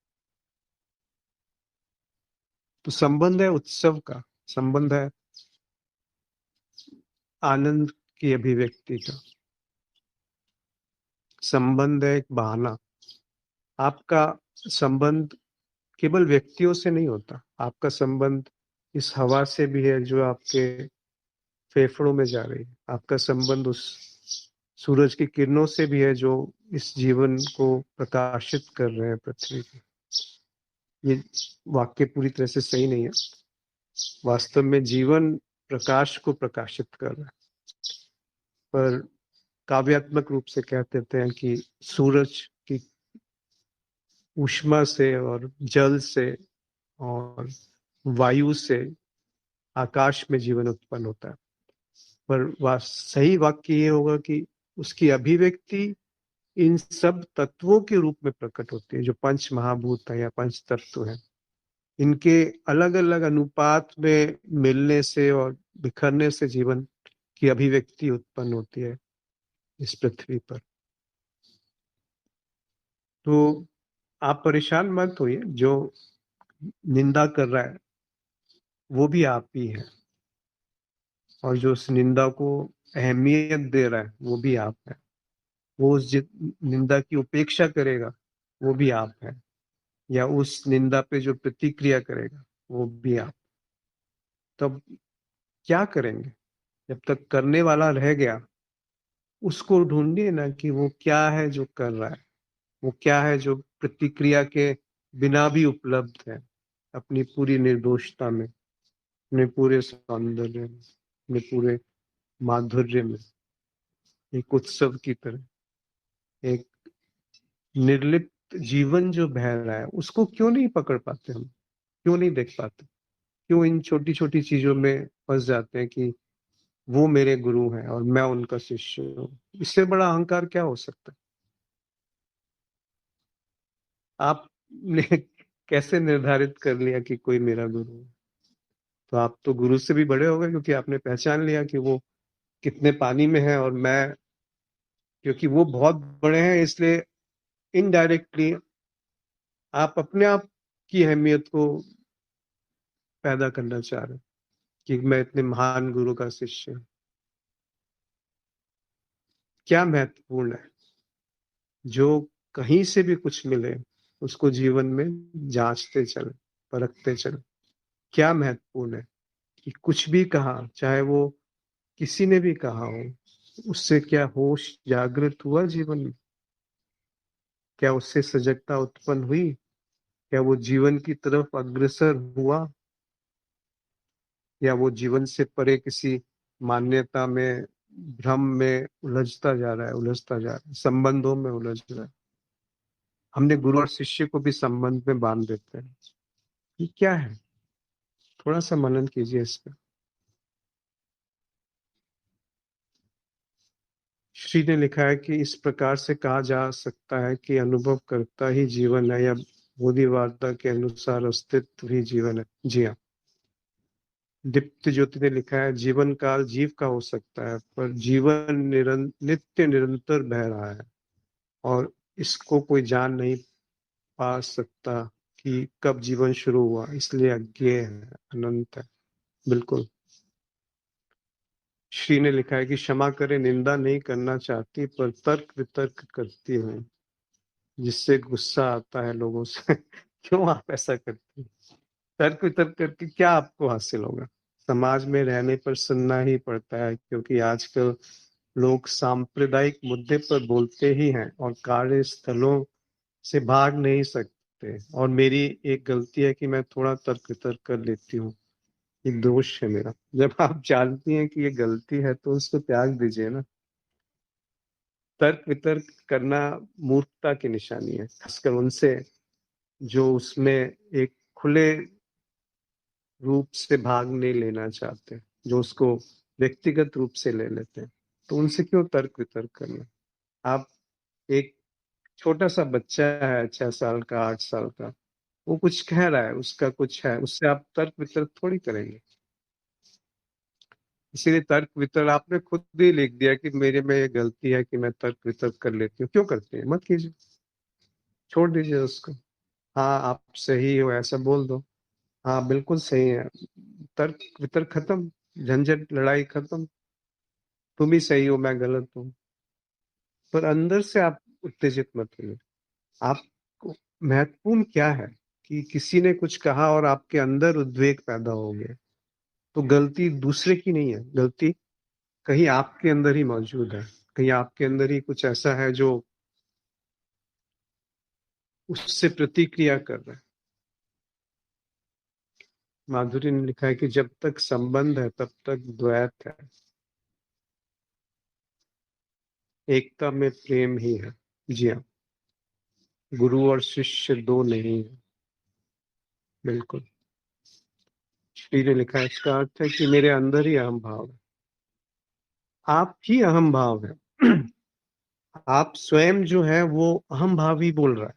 तो संबंध है उत्सव का, संबंध है आनंद की अभिव्यक्ति का, संबंध है एक बहाना। आपका संबंध केवल व्यक्तियों से नहीं होता, आपका संबंध इस हवा से भी है जो आपके फेफड़ों में जा रही है। आपका संबंध उस सूरज की किरणों से भी है जो इस जीवन को प्रकाशित कर रहे हैं पृथ्वी पे। ये वाक्य पूरी तरह से सही नहीं है। वास्तव में जीवन प्रकाश को प्रकाशित कर रहा है, पर काव्यात्मक रूप से कह देते हैं कि सूरज की ऊष्मा से और जल से और वायु से आकाश में जीवन उत्पन्न होता है। पर सही वाक्य ये होगा कि उसकी अभिव्यक्ति इन सब तत्वों के रूप में प्रकट होती है, जो पंच महाभूत है या पंच तत्व है। इनके अलग अलग अनुपात में मिलने से और बिखरने से जीवन की अभिव्यक्ति उत्पन्न होती है इस पृथ्वी पर। तो आप परेशान मत होइए, जो निंदा कर रहा है वो भी आप ही है, और जो उस निंदा को अहमियत दे रहा है वो भी आप है। वो उस निंदा की उपेक्षा करेगा वो भी आप है, या उस निंदा पे जो प्रतिक्रिया करेगा वो भी आप। तब क्या करेंगे? जब तक करने वाला रह गया, उसको ढूंढिए ना कि वो क्या है जो कर रहा है, वो क्या है जो प्रतिक्रिया के बिना भी उपलब्ध है, अपनी पूरी निर्दोषता में, अपने पूरे सौंदर्य में, अपने पूरे माधुर्य में, एक उत्सव की तरह, एक निर्लिप्त जीवन जो बह रहा है, उसको क्यों नहीं पकड़ पाते हम, क्यों नहीं देख पाते, क्यों इन छोटी छोटी चीजों में फंस जाते हैं कि वो मेरे गुरु हैं और मैं उनका शिष्य हूँ। इससे बड़ा अहंकार क्या हो सकता है? आपने कैसे निर्धारित कर लिया कि कोई मेरा गुरु है? तो आप तो गुरु से भी बड़े हो गए, क्योंकि आपने पहचान लिया कि वो कितने पानी में है, और मैं, क्योंकि वो बहुत बड़े हैं, इसलिए इनडायरेक्टली आप अपने आप की अहमियत को पैदा करना चाह रहे हैं कि मैं इतने महान गुरु का शिष्य हूं। क्या महत्वपूर्ण है? जो कहीं से भी कुछ मिले, उसको जीवन में जांचते चले, परखते चले। क्या महत्वपूर्ण है कि कुछ भी कहा, चाहे वो किसी ने भी कहा हो, उससे क्या होश जागृत हुआ जीवन में? क्या उससे सजगता उत्पन्न हुई? क्या वो जीवन की तरफ अग्रसर हुआ, या वो जीवन से परे किसी मान्यता में, भ्रम में उलझता जा रहा है, उलझता जा रहा है, संबंधों में उलझ रहा है? हमने गुरु और शिष्य को भी संबंध में बांध देते हैं। ये क्या है? थोड़ा सा मनन कीजिए इस पर। श्री ने लिखा है कि इस प्रकार से कहा जा सकता है कि अनुभव करता ही जीवन है, या बोधिवार्ता के अनुसार अस्तित्व ही जीवन है। जी हाँ। दीप्त ज्योति ने लिखा है, जीवन काल जीव का हो सकता है, पर जीवन नित्य निरंतर बह रहा है, और इसको कोई जान नहीं पा सकता कि कब जीवन शुरू हुआ, इसलिए अज्ञेय है, अनंत है। बिल्कुल। श्री ने लिखा है कि क्षमा करे, निंदा नहीं करना चाहती, पर तर्क वितर्क करती हूँ, जिससे गुस्सा आता है लोगों से। क्यों आप ऐसा करती हैं? तर्क वितर्क करके क्या आपको हासिल होगा? समाज में रहने पर सुनना ही पड़ता है, क्योंकि आजकल लोग सांप्रदायिक मुद्दे पर बोलते ही हैं और कार्यस्थलों से भाग नहीं सकते। और मेरी एक गलती है कि मैं थोड़ा तर्क वितर्क कर लेती हूँ, एक दोष है मेरा। जब आप जानती हैं कि ये गलती है, तो उसको त्याग दीजिए ना। तर्क वितर्क करना मूर्खता की निशानी है, खासकर उनसे जो उसमें एक खुले रूप से भाग नहीं लेना चाहते, जो उसको व्यक्तिगत रूप से ले लेते हैं। तो उनसे क्यों तर्क वितर्क करना? आप, एक छोटा सा बच्चा है, 6 साल का, 8 साल का, वो कुछ कह रहा है, उसका कुछ है, उससे आप तर्क वितर्क थोड़ी करेंगे। इसीलिए तर्क वितर्क आपने खुद ही लिख दिया कि मेरे में ये गलती है कि मैं तर्क वितर्क कर लेती हूँ। क्यों करते हैं? मत कीजिए, छोड़ दीजिए उसको। हाँ, आप सही हो ऐसा बोल दो। हाँ, बिल्कुल सही है। तर्क वितर्क खत्म, झंझट लड़ाई खत्म। तुम ही सही हो, मैं गलत हूँ। पर अंदर से आप उत्तेजित मत होइए। आपको महत्वपूर्ण क्या है कि किसी ने कुछ कहा और आपके अंदर उद्वेग पैदा हो गया, तो गलती दूसरे की नहीं है, गलती कहीं आपके अंदर ही मौजूद है। कहीं आपके अंदर ही कुछ ऐसा है जो उससे प्रतिक्रिया कर रहा है। माधुरी ने लिखा है कि जब तक संबंध है, तब तक द्वैत है, एकता में प्रेम ही है। जी हाँ, गुरु और शिष्य दो नहीं है। बिल्कुल। श्री ने लिखा है, इसका अर्थ है कि मेरे अंदर ही अहम भाव है। आप ही अहम भाव है। आप स्वयं जो है वो अहम भाव ही बोल रहा है।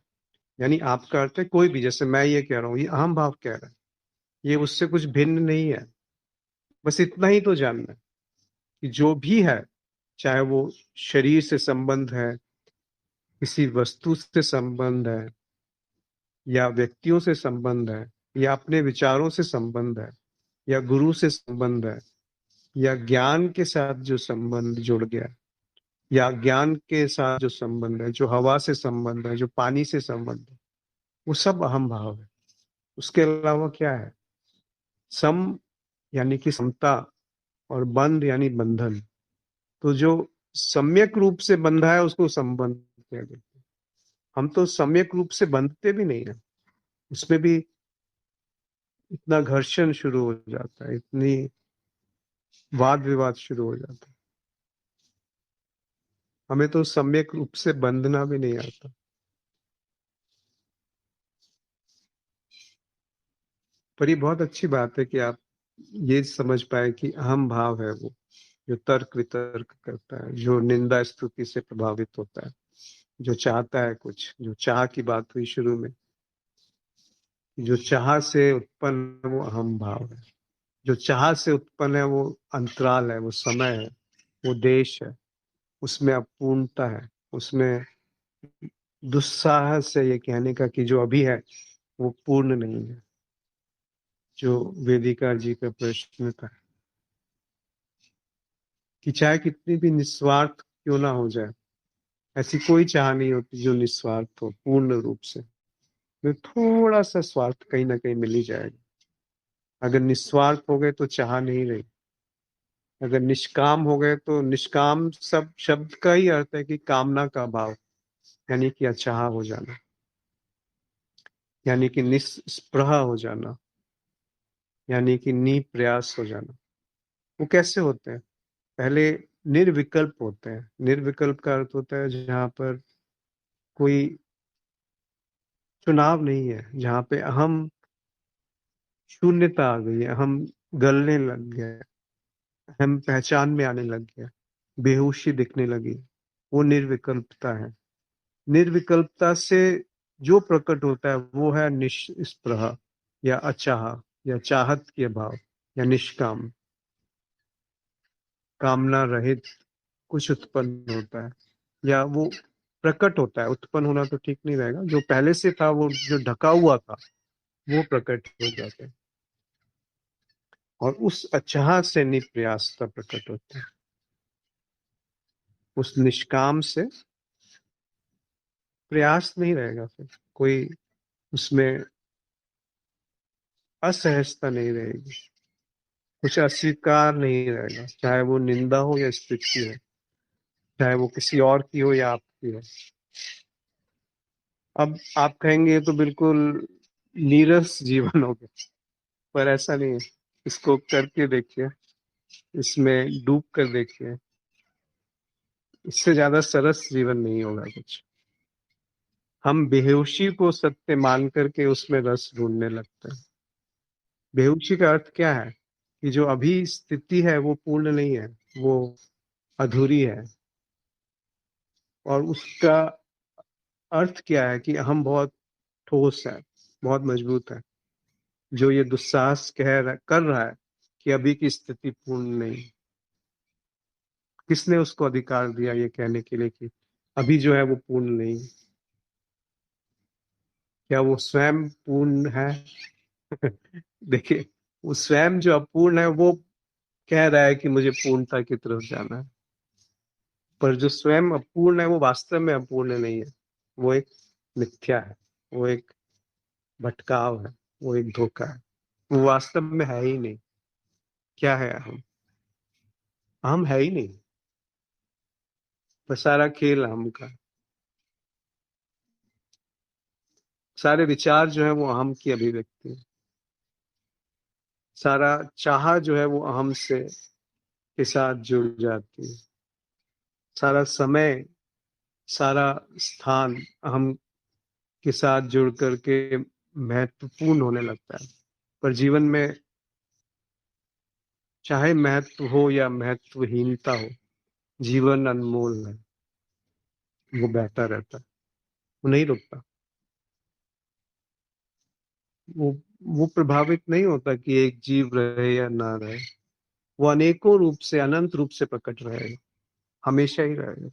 यानी आपका अर्थ है कोई भी, जैसे मैं ये कह रहा हूँ, ये अहम भाव कह रहा है, ये उससे कुछ भिन्न नहीं है। बस इतना ही तो जानना है कि जो भी है, चाहे वो शरीर से संबंध है, किसी वस्तु से संबंध है, या व्यक्तियों से संबंध है, या अपने विचारों से संबंध है, या गुरु से संबंध है, या ज्ञान के साथ जो संबंध जुड़ गया, या ज्ञान के साथ जो संबंध है, जो हवा से संबंध है, जो पानी से संबंध है, वो सब अहम भाव है। उसके अलावा क्या है? सम, यानी कि समता, और बंध यानी बंधन। तो जो सम्यक रूप से बंधा है उसको संबंध किया गया। हम तो सम्यक रूप से बंधते भी नहीं है, उसमें भी इतना घर्षण शुरू हो जाता है, इतनी वाद विवाद शुरू हो जाता है। हमें तो सम्यक रूप से बंधना भी नहीं आता। पर ये बहुत अच्छी बात है कि आप ये समझ पाए कि अहम भाव है वो जो तर्क वितर्क करता है, जो निंदा स्तुति से प्रभावित होता है, जो चाहता है कुछ, जो चाह की बात हुई शुरू में, जो चाह से उत्पन्न है वो अहम भाव है। जो चाह से उत्पन्न है वो अंतराल है, वो समय है, वो देश है, उसमें अपूर्णता है, उसमें दुस्साहस है ये कहने का कि जो अभी है वो पूर्ण नहीं है, जो वेदिका जी का प्रश्न था कि चाहे कितनी भी निस्वार्थ क्यों ना हो जाए, ऐसी कोई चाह नहीं होती जो निस्वार्थ हो पूर्ण रूप से, में थोड़ा सा स्वार्थ कहीं ना कहीं मिल ही जाएगा। अगर निस्वार्थ हो गए तो चाह नहीं रही, अगर निष्काम हो गए तो निष्काम सब शब्द का ही अर्थ है कि कामना का भाव, यानी कि अचाह हो जाना, यानी कि निस्पृह हो जाना, यानी कि निप्रयास हो जाना। वो कैसे होते हैं? पहले निर्विकल्प होते हैं। निर्विकल्प का अर्थ होता है जहां पर कोई चुनाव नहीं है, जहां पे अहम शून्यता आ गई है, अहम गलने लग गया, हम पहचान में आने लग गया, बेहोशी दिखने लगी। वो निर्विकल्पता है। निर्विकल्पता से जो प्रकट होता है वो है निष्स्पृह या अचाह या चाहत के अभाव या निष्काम, कामना रहित कुछ उत्पन्न होता है या वो प्रकट होता है। उत्पन्न होना तो ठीक नहीं रहेगा, जो पहले से था वो जो ढका हुआ था वो प्रकट हो जाता है, और उस अचाह से निप्रयासता प्रकट होता है। उस निष्काम से प्रयास नहीं रहेगा, फिर कोई उसमें असहजता नहीं रहेगी, कुछ अस्वीकार नहीं रहेगा, चाहे वो निंदा हो या स्तुति हो, चाहे वो किसी और की हो या आपकी हो। अब आप कहेंगे ये तो बिल्कुल नीरस जीवन हो गया, पर ऐसा नहीं है। इसको करके देखिए, इसमें डूब कर देखिए, इससे ज्यादा सरस जीवन नहीं होगा कुछ। हम बेहोशी को सत्य मान करके उसमें रस ढूंढने लगते हैं। बेहोशी का अर्थ क्या है? कि जो अभी स्थिति है वो पूर्ण नहीं है, वो अधूरी है। और उसका अर्थ क्या है? कि हम बहुत ठोस है, बहुत मजबूत है। जो ये दुस्साहस कर रहा है कि अभी की स्थिति पूर्ण नहीं, किसने उसको अधिकार दिया ये कहने के लिए कि अभी जो है वो पूर्ण नहीं? क्या वो स्वयं पूर्ण है? देखिए, वो स्वयं जो अपूर्ण है वो कह रहा है कि मुझे पूर्णता की तरफ जाना है, पर जो स्वयं अपूर्ण है वो वास्तव में अपूर्ण नहीं है। वो एक मिथ्या है, वो एक भटकाव है, वो एक धोखा है, वो वास्तव में है ही नहीं। क्या है हम? हम है ही नहीं। बस सारा खेल हम का, सारे विचार जो है वो अहम की अभिव्यक्ति है। सारा चाह जो है वो अहम से के साथ जुड़ जाती है। सारा समय, सारा स्थान अहम के साथ जुड़ करके महत्वपूर्ण होने लगता है। पर जीवन में चाहे महत्व हो या महत्वहीनता हो, जीवन अनमोल है, वो बहता रहता है, वो नहीं रुकता। वो वो प्रभावित नहीं होता कि एक जीव रहे या ना रहे। वो अनेकों रूप से, अनंत रूप से प्रकट रहेगा, हमेशा ही रहेगा।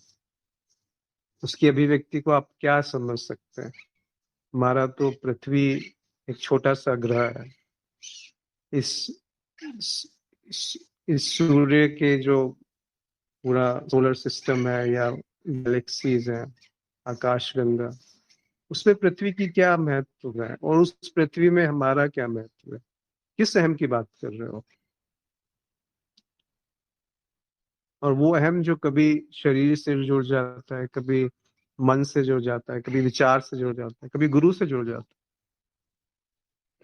उसकी अभिव्यक्ति को आप क्या समझ सकते हैं? हमारा तो पृथ्वी एक छोटा सा ग्रह है। इस इस, इस सूर्य के जो पूरा सोलर सिस्टम है या गैलेक्सीज है, आकाशगंगा, उसमें पृथ्वी की क्या महत्व है और उस पृथ्वी में हमारा क्या महत्व है? किस अहम की बात कर रहे हो? और वो अहम जो कभी शरीर से जुड़ जाता है, कभी मन से जुड़ जाता है, कभी विचार से जुड़ जाता है, कभी गुरु से जुड़ जाता है।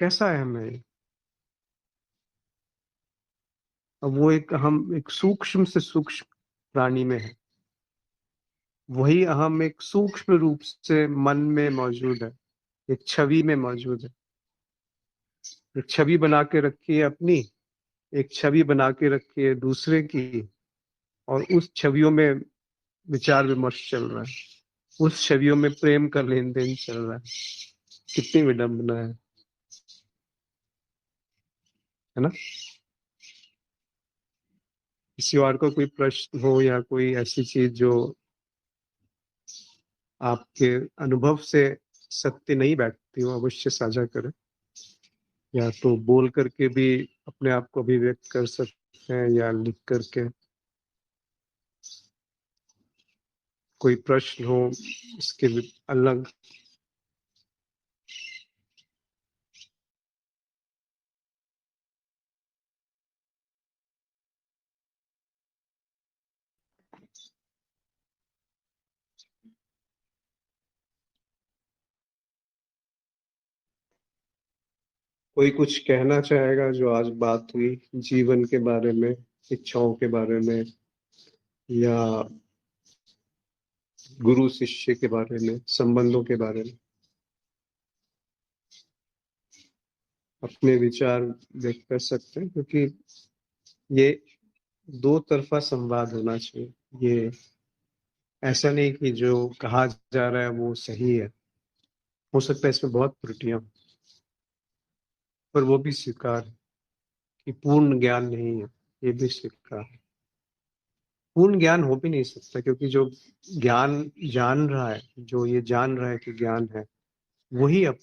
कैसा अहम है ये? अब वो एक हम एक सूक्ष्म से सूक्ष्म प्राणी में है, वही अहम एक सूक्ष्म रूप से मन में मौजूद है, एक छवि में मौजूद है। एक छवि बना के रखी है अपनी, एक छवि बना के रखी है दूसरे की, और उस छवियों में विचार विमर्श चल रहा है, उस छवियों में प्रेम का लेन देन चल रहा है। कितनी विडंबना है ना? किसी और को कोई प्रश्न हो या कोई ऐसी चीज जो आपके अनुभव से सत्य नहीं बैठती हो, अवश्य साझा करें, या तो बोल करके भी अपने आप को अभिव्यक्त कर सकते हैं या लिख करके। कोई प्रश्न हो इसके भी अलग। कोई कुछ कहना चाहेगा जो आज बात हुई जीवन के बारे में, इच्छाओं के बारे में, या गुरु शिष्य के बारे में, संबंधों के बारे में? अपने विचार व्यक्त कर सकते हैं, क्योंकि ये दो तरफा संवाद होना चाहिए। ये ऐसा नहीं कि जो कहा जा रहा है वो सही है, हो सकता है इसमें बहुत त्रुटियां हों, पर वो भी स्वीकार है कि पूर्ण ज्ञान नहीं है, ये भी स्वीकार है। पूर्ण ज्ञान हो भी नहीं सकता, क्योंकि जो ज्ञान जान रहा है, जो ये जान रहा है कि ज्ञान है, वही अब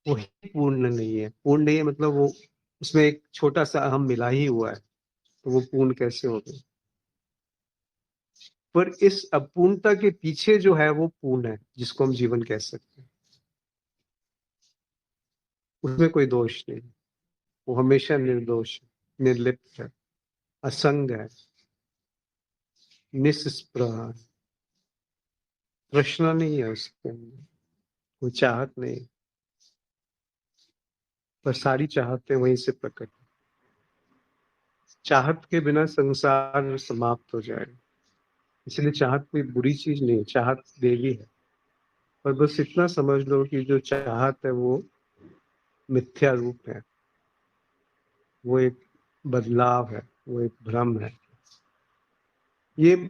वही पूर्ण नहीं है। पूर्ण नहीं है मतलब वो, उसमें एक छोटा सा अहम मिला ही हुआ है, तो वो पूर्ण कैसे हो गई? पर इस अपूर्णता के पीछे जो है वो पूर्ण है, जिसको हम जीवन कह सकते हैं। उसमें कोई दोष नहीं, वो हमेशा निर्दोष है, निर्लिप्त है, असंग है, निस्पृह है। तृष्णा नहीं है उसके अंदर, कोई चाहत नहीं, पर सारी चाहतें वहीं से प्रकट। चाहत के बिना संसार समाप्त हो जाएगा। इसलिए चाहत कोई बुरी चीज नहीं है, चाहत देवी है। पर बस इतना समझ लो कि जो चाहत है वो मिथ्या रूप है, वो एक बदलाव है, वो एक भ्रम है। ये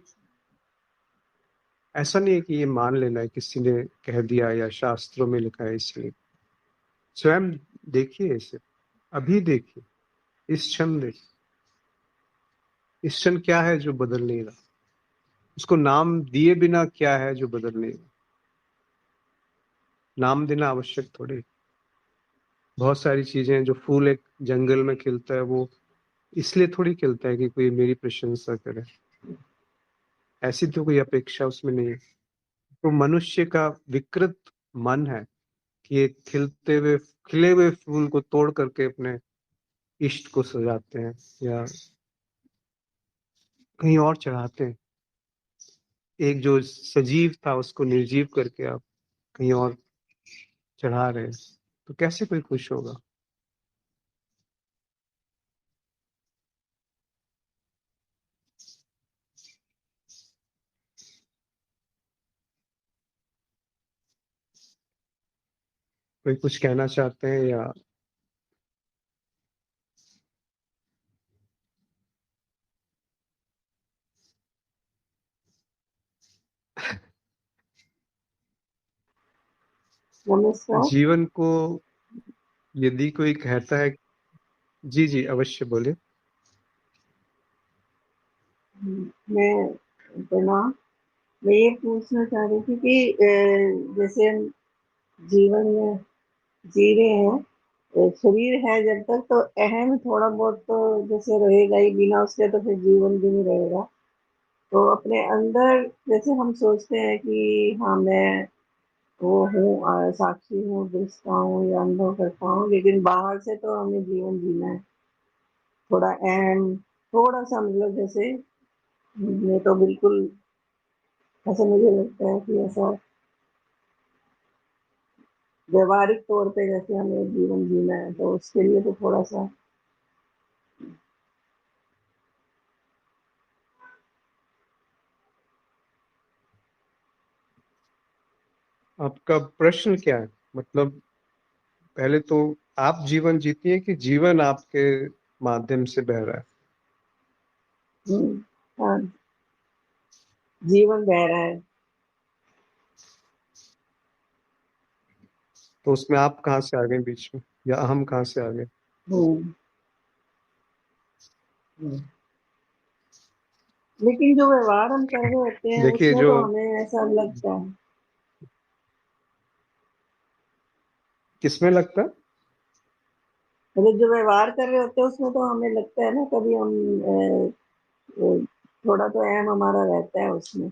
ऐसा नहीं है कि ये मान लेना है किसी ने कह दिया या शास्त्रों में लिखा है इसलिए। स्वयं देखिए इसे, अभी देखिए, इस क्षण देखिए। इस क्षण क्या है जो बदल नहीं रहा? उसको नाम दिए बिना क्या है जो बदल नहीं रहा? नाम देना आवश्यक थोड़ी। बहुत सारी चीजें हैं, जो फूल एक जंगल में खिलता है वो इसलिए थोड़ी खिलता है कि कोई मेरी प्रशंसा करे, ऐसी तो कोई अपेक्षा उसमें नहीं है। तो मनुष्य का विकृत मन है कि ये खिले हुए फूल को तोड़ करके अपने इष्ट को सजाते हैं या कहीं और चढ़ाते हैं। एक जो सजीव था उसको निर्जीव करके आप कहीं और चढ़ा रहे हैं, तो कैसे कोई खुश होगा? कोई कुछ कहना चाहते हैं या? नमस्कार। जीवन को यदि कोई कहता है, जी जी अवश्य बोले। मैं प्रणाम। मैं ये पूछना चाह रही थी कि जैसे हम जीवन में जी रहे हैं, शरीर है जब तक तो अहम थोड़ा बहुत तो जैसे रहेगा ही, बिना उसके तो फिर जीवन भी नहीं रहेगा। तो अपने अंदर जैसे हम सोचते हैं कि हाँ मैं वो हूँ, साक्षी हूँ, दृष्टा हूँ या अनुभव करता हूँ, लेकिन बाहर से तो हमें जीवन जीना है थोड़ा अहम, थोड़ा सा मतलब जैसे में तो बिल्कुल ऐसा मुझे लगता है कि ऐसा व्यवहारिक तौर पे जैसे हमें जीवन जीना है तो उसके लिए तो थोड़ा सा आपका प्रश्न क्या है? मतलब पहले तो आप जीवन जीती हैं कि जीवन आपके माध्यम से बह रहा है? हाँ, जीवन बह रहा है। तो उसमें आप कहाँ से आ गए बीच में, या हम कहाँ से आ गए? हम्म, हम्म। लेकिन जो व्यवहार हम कर रहे होते हैं देखिए उसमें जो तो हमें ऐसा लगता है, किसमें लगता है? मतलब जो व्यवहार कर रहे होते हैं उसमें तो हमें लगता है ना, कभी हम अ, थोड़ा तो अहम हमारा रहता है उसमें,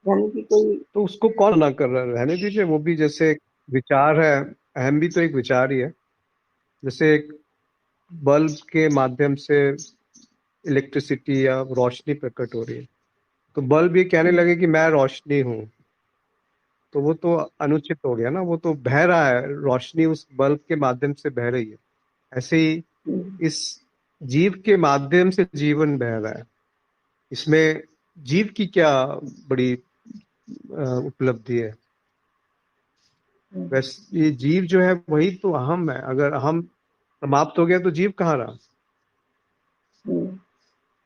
यानी कि कोई। तो उसको कौन मना कर रहा है? रहने दीजिए, वो भी जैसे एक विचार है। अहम भी तो एक विचार ही है। जैसे एक बल्ब के माध्यम से इलेक्ट्रिसिटी या रोशनी प्रकट हो रही है, तो बल्ब ये कहने लगे कि मैं रोशनी हूँ, तो वो तो अनुचित हो गया ना। वो तो बह रहा है, रोशनी उस बल्ब के माध्यम से बह रही है। ऐसे ही इस जीव के माध्यम से जीवन बह रहा है। इसमें जीव की क्या बड़ी उपलब्धि है? बस ये जीव जो है वही तो अहम है। अगर अहम समाप्त हो गया तो जीव कहाँ रहा?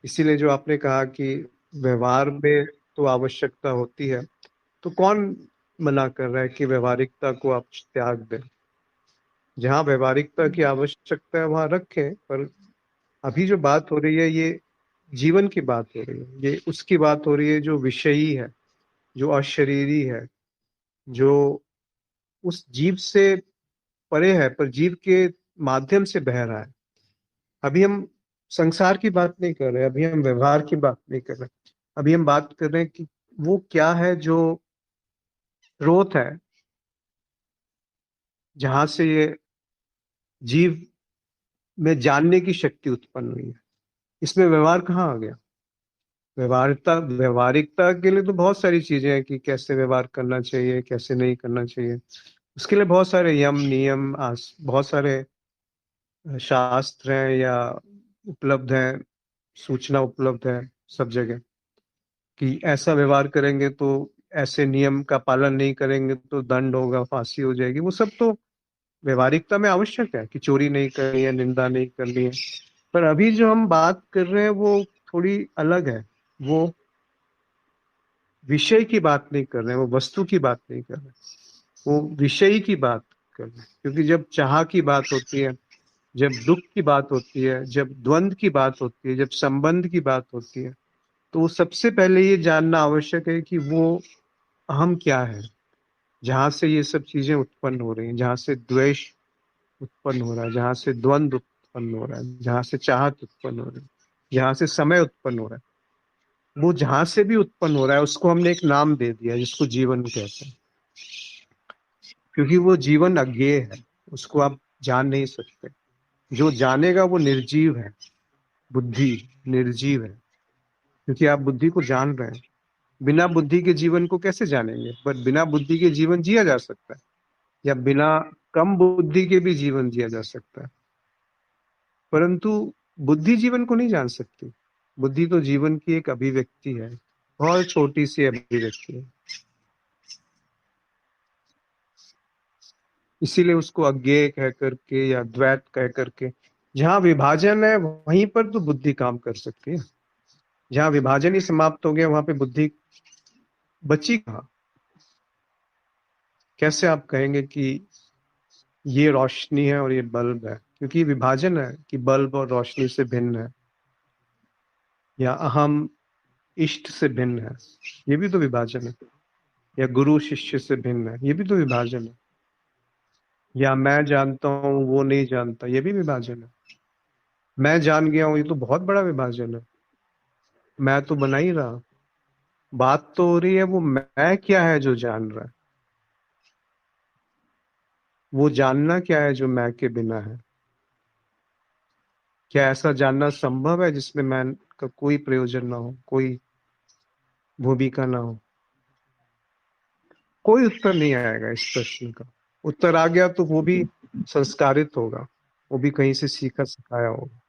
इसीलिए जो आपने कहा कि व्यवहार में तो आवश्यकता होती है, तो कौन मना कर रहा है कि व्यवहारिकता को आप त्याग दें? जहाँ व्यवहारिकता की आवश्यकता है वहां रखें, पर अभी जो बात हो रही है ये जीवन की बात हो रही है। ये उसकी बात हो रही है जो विषयी है, जो अशरीरी है, जो उस जीव से परे है, पर जीव के माध्यम से बह रहा है। अभी हम संसार की बात नहीं कर रहे, अभी हम व्यवहार की बात नहीं कर रहे। अभी हम बात कर रहे हैं कि वो क्या है जो स्रोत है, जहां से ये जीव में जानने की शक्ति उत्पन्न हुई है। इसमें व्यवहार कहाँ आ गया? व्यवहारिकता के लिए तो बहुत सारी चीजें हैं कि कैसे व्यवहार करना चाहिए, कैसे नहीं करना चाहिए। उसके लिए बहुत सारे यम नियम बहुत सारे शास्त्र हैं या उपलब्ध हैं, सूचना उपलब्ध है सब जगह, कि ऐसा व्यवहार करेंगे तो, ऐसे नियम का पालन नहीं करेंगे तो दंड होगा, फांसी हो जाएगी। वो सब तो व्यवहारिकता में आवश्यक है कि चोरी नहीं करनी है, निंदा नहीं करनी है। पर अभी जो हम बात कर रहे हैं वो थोड़ी अलग है। वो विषय की बात नहीं कर रहे हैं, वो वस्तु की बात नहीं कर रहे हैं, वो विषय की बात कर रहे हैं। क्योंकि जब चाह की बात होती है, जब दुख की बात होती है, जब द्वंद की बात होती है, जब संबंध की बात होती है, तो सबसे पहले ये जानना आवश्यक है कि वो हम क्या है, जहां से ये सब चीजें उत्पन्न हो रही हैं, जहां से द्वेष उत्पन्न हो रहा है, जहां से द्वंद उत्पन्न हो रहा है, जहां से चाहत उत्पन्न हो रही है, जहां से समय उत्पन्न हो रहा है। वो जहां से भी उत्पन्न हो रहा है उसको हमने एक नाम दे दिया जिसको जीवन कहते हैं। क्योंकि वो जीवन अज्ञेय है, उसको आप जान नहीं सकते। जो जानेगा वो निर्जीव है। बुद्धि निर्जीव है, क्योंकि आप बुद्धि को जान रहे हैं। बिना बुद्धि के जीवन को कैसे जानेंगे? बट बिना बुद्धि के जीवन जिया जा सकता है, या बिना कम बुद्धि के भी जीवन जिया जा सकता है। परंतु बुद्धि जीवन को नहीं जान सकती। बुद्धि तो जीवन की एक अभिव्यक्ति है, बहुत छोटी सी अभिव्यक्ति है। इसीलिए उसको अज्ञेय कह करके या द्वैत कह करके, जहां विभाजन है वहीं पर तो बुद्धि काम कर सकती है। जहां विभाजन ही समाप्त हो गया वहां पे बुद्धि बची कहाँ? कैसे आप कहेंगे कि ये रोशनी है और ये बल्ब है? क्योंकि विभाजन है कि बल्ब और रोशनी से भिन्न है, या अहम इष्ट से भिन्न है, ये भी तो विभाजन है। या गुरु शिष्य से भिन्न है, ये भी तो विभाजन है। या मैं जानता हूँ वो नहीं जानता, ये भी विभाजन है। मैं जान गया हूँ, ये तो बहुत बड़ा विभाजन है। मैं तो बना ही रहा, बात तो हो रही है वो मैं क्या है जो जान रहा है, वो जानना क्या है जो मैं के बिना है। क्या ऐसा जानना संभव है जिसमें मैं का कोई प्रयोजन ना हो, कोई भूमिका ना हो? कोई उत्तर नहीं आएगा इस प्रश्न का। उत्तर आ गया तो वो भी संस्कारित होगा, वो भी कहीं से सीखा सिखाया होगा।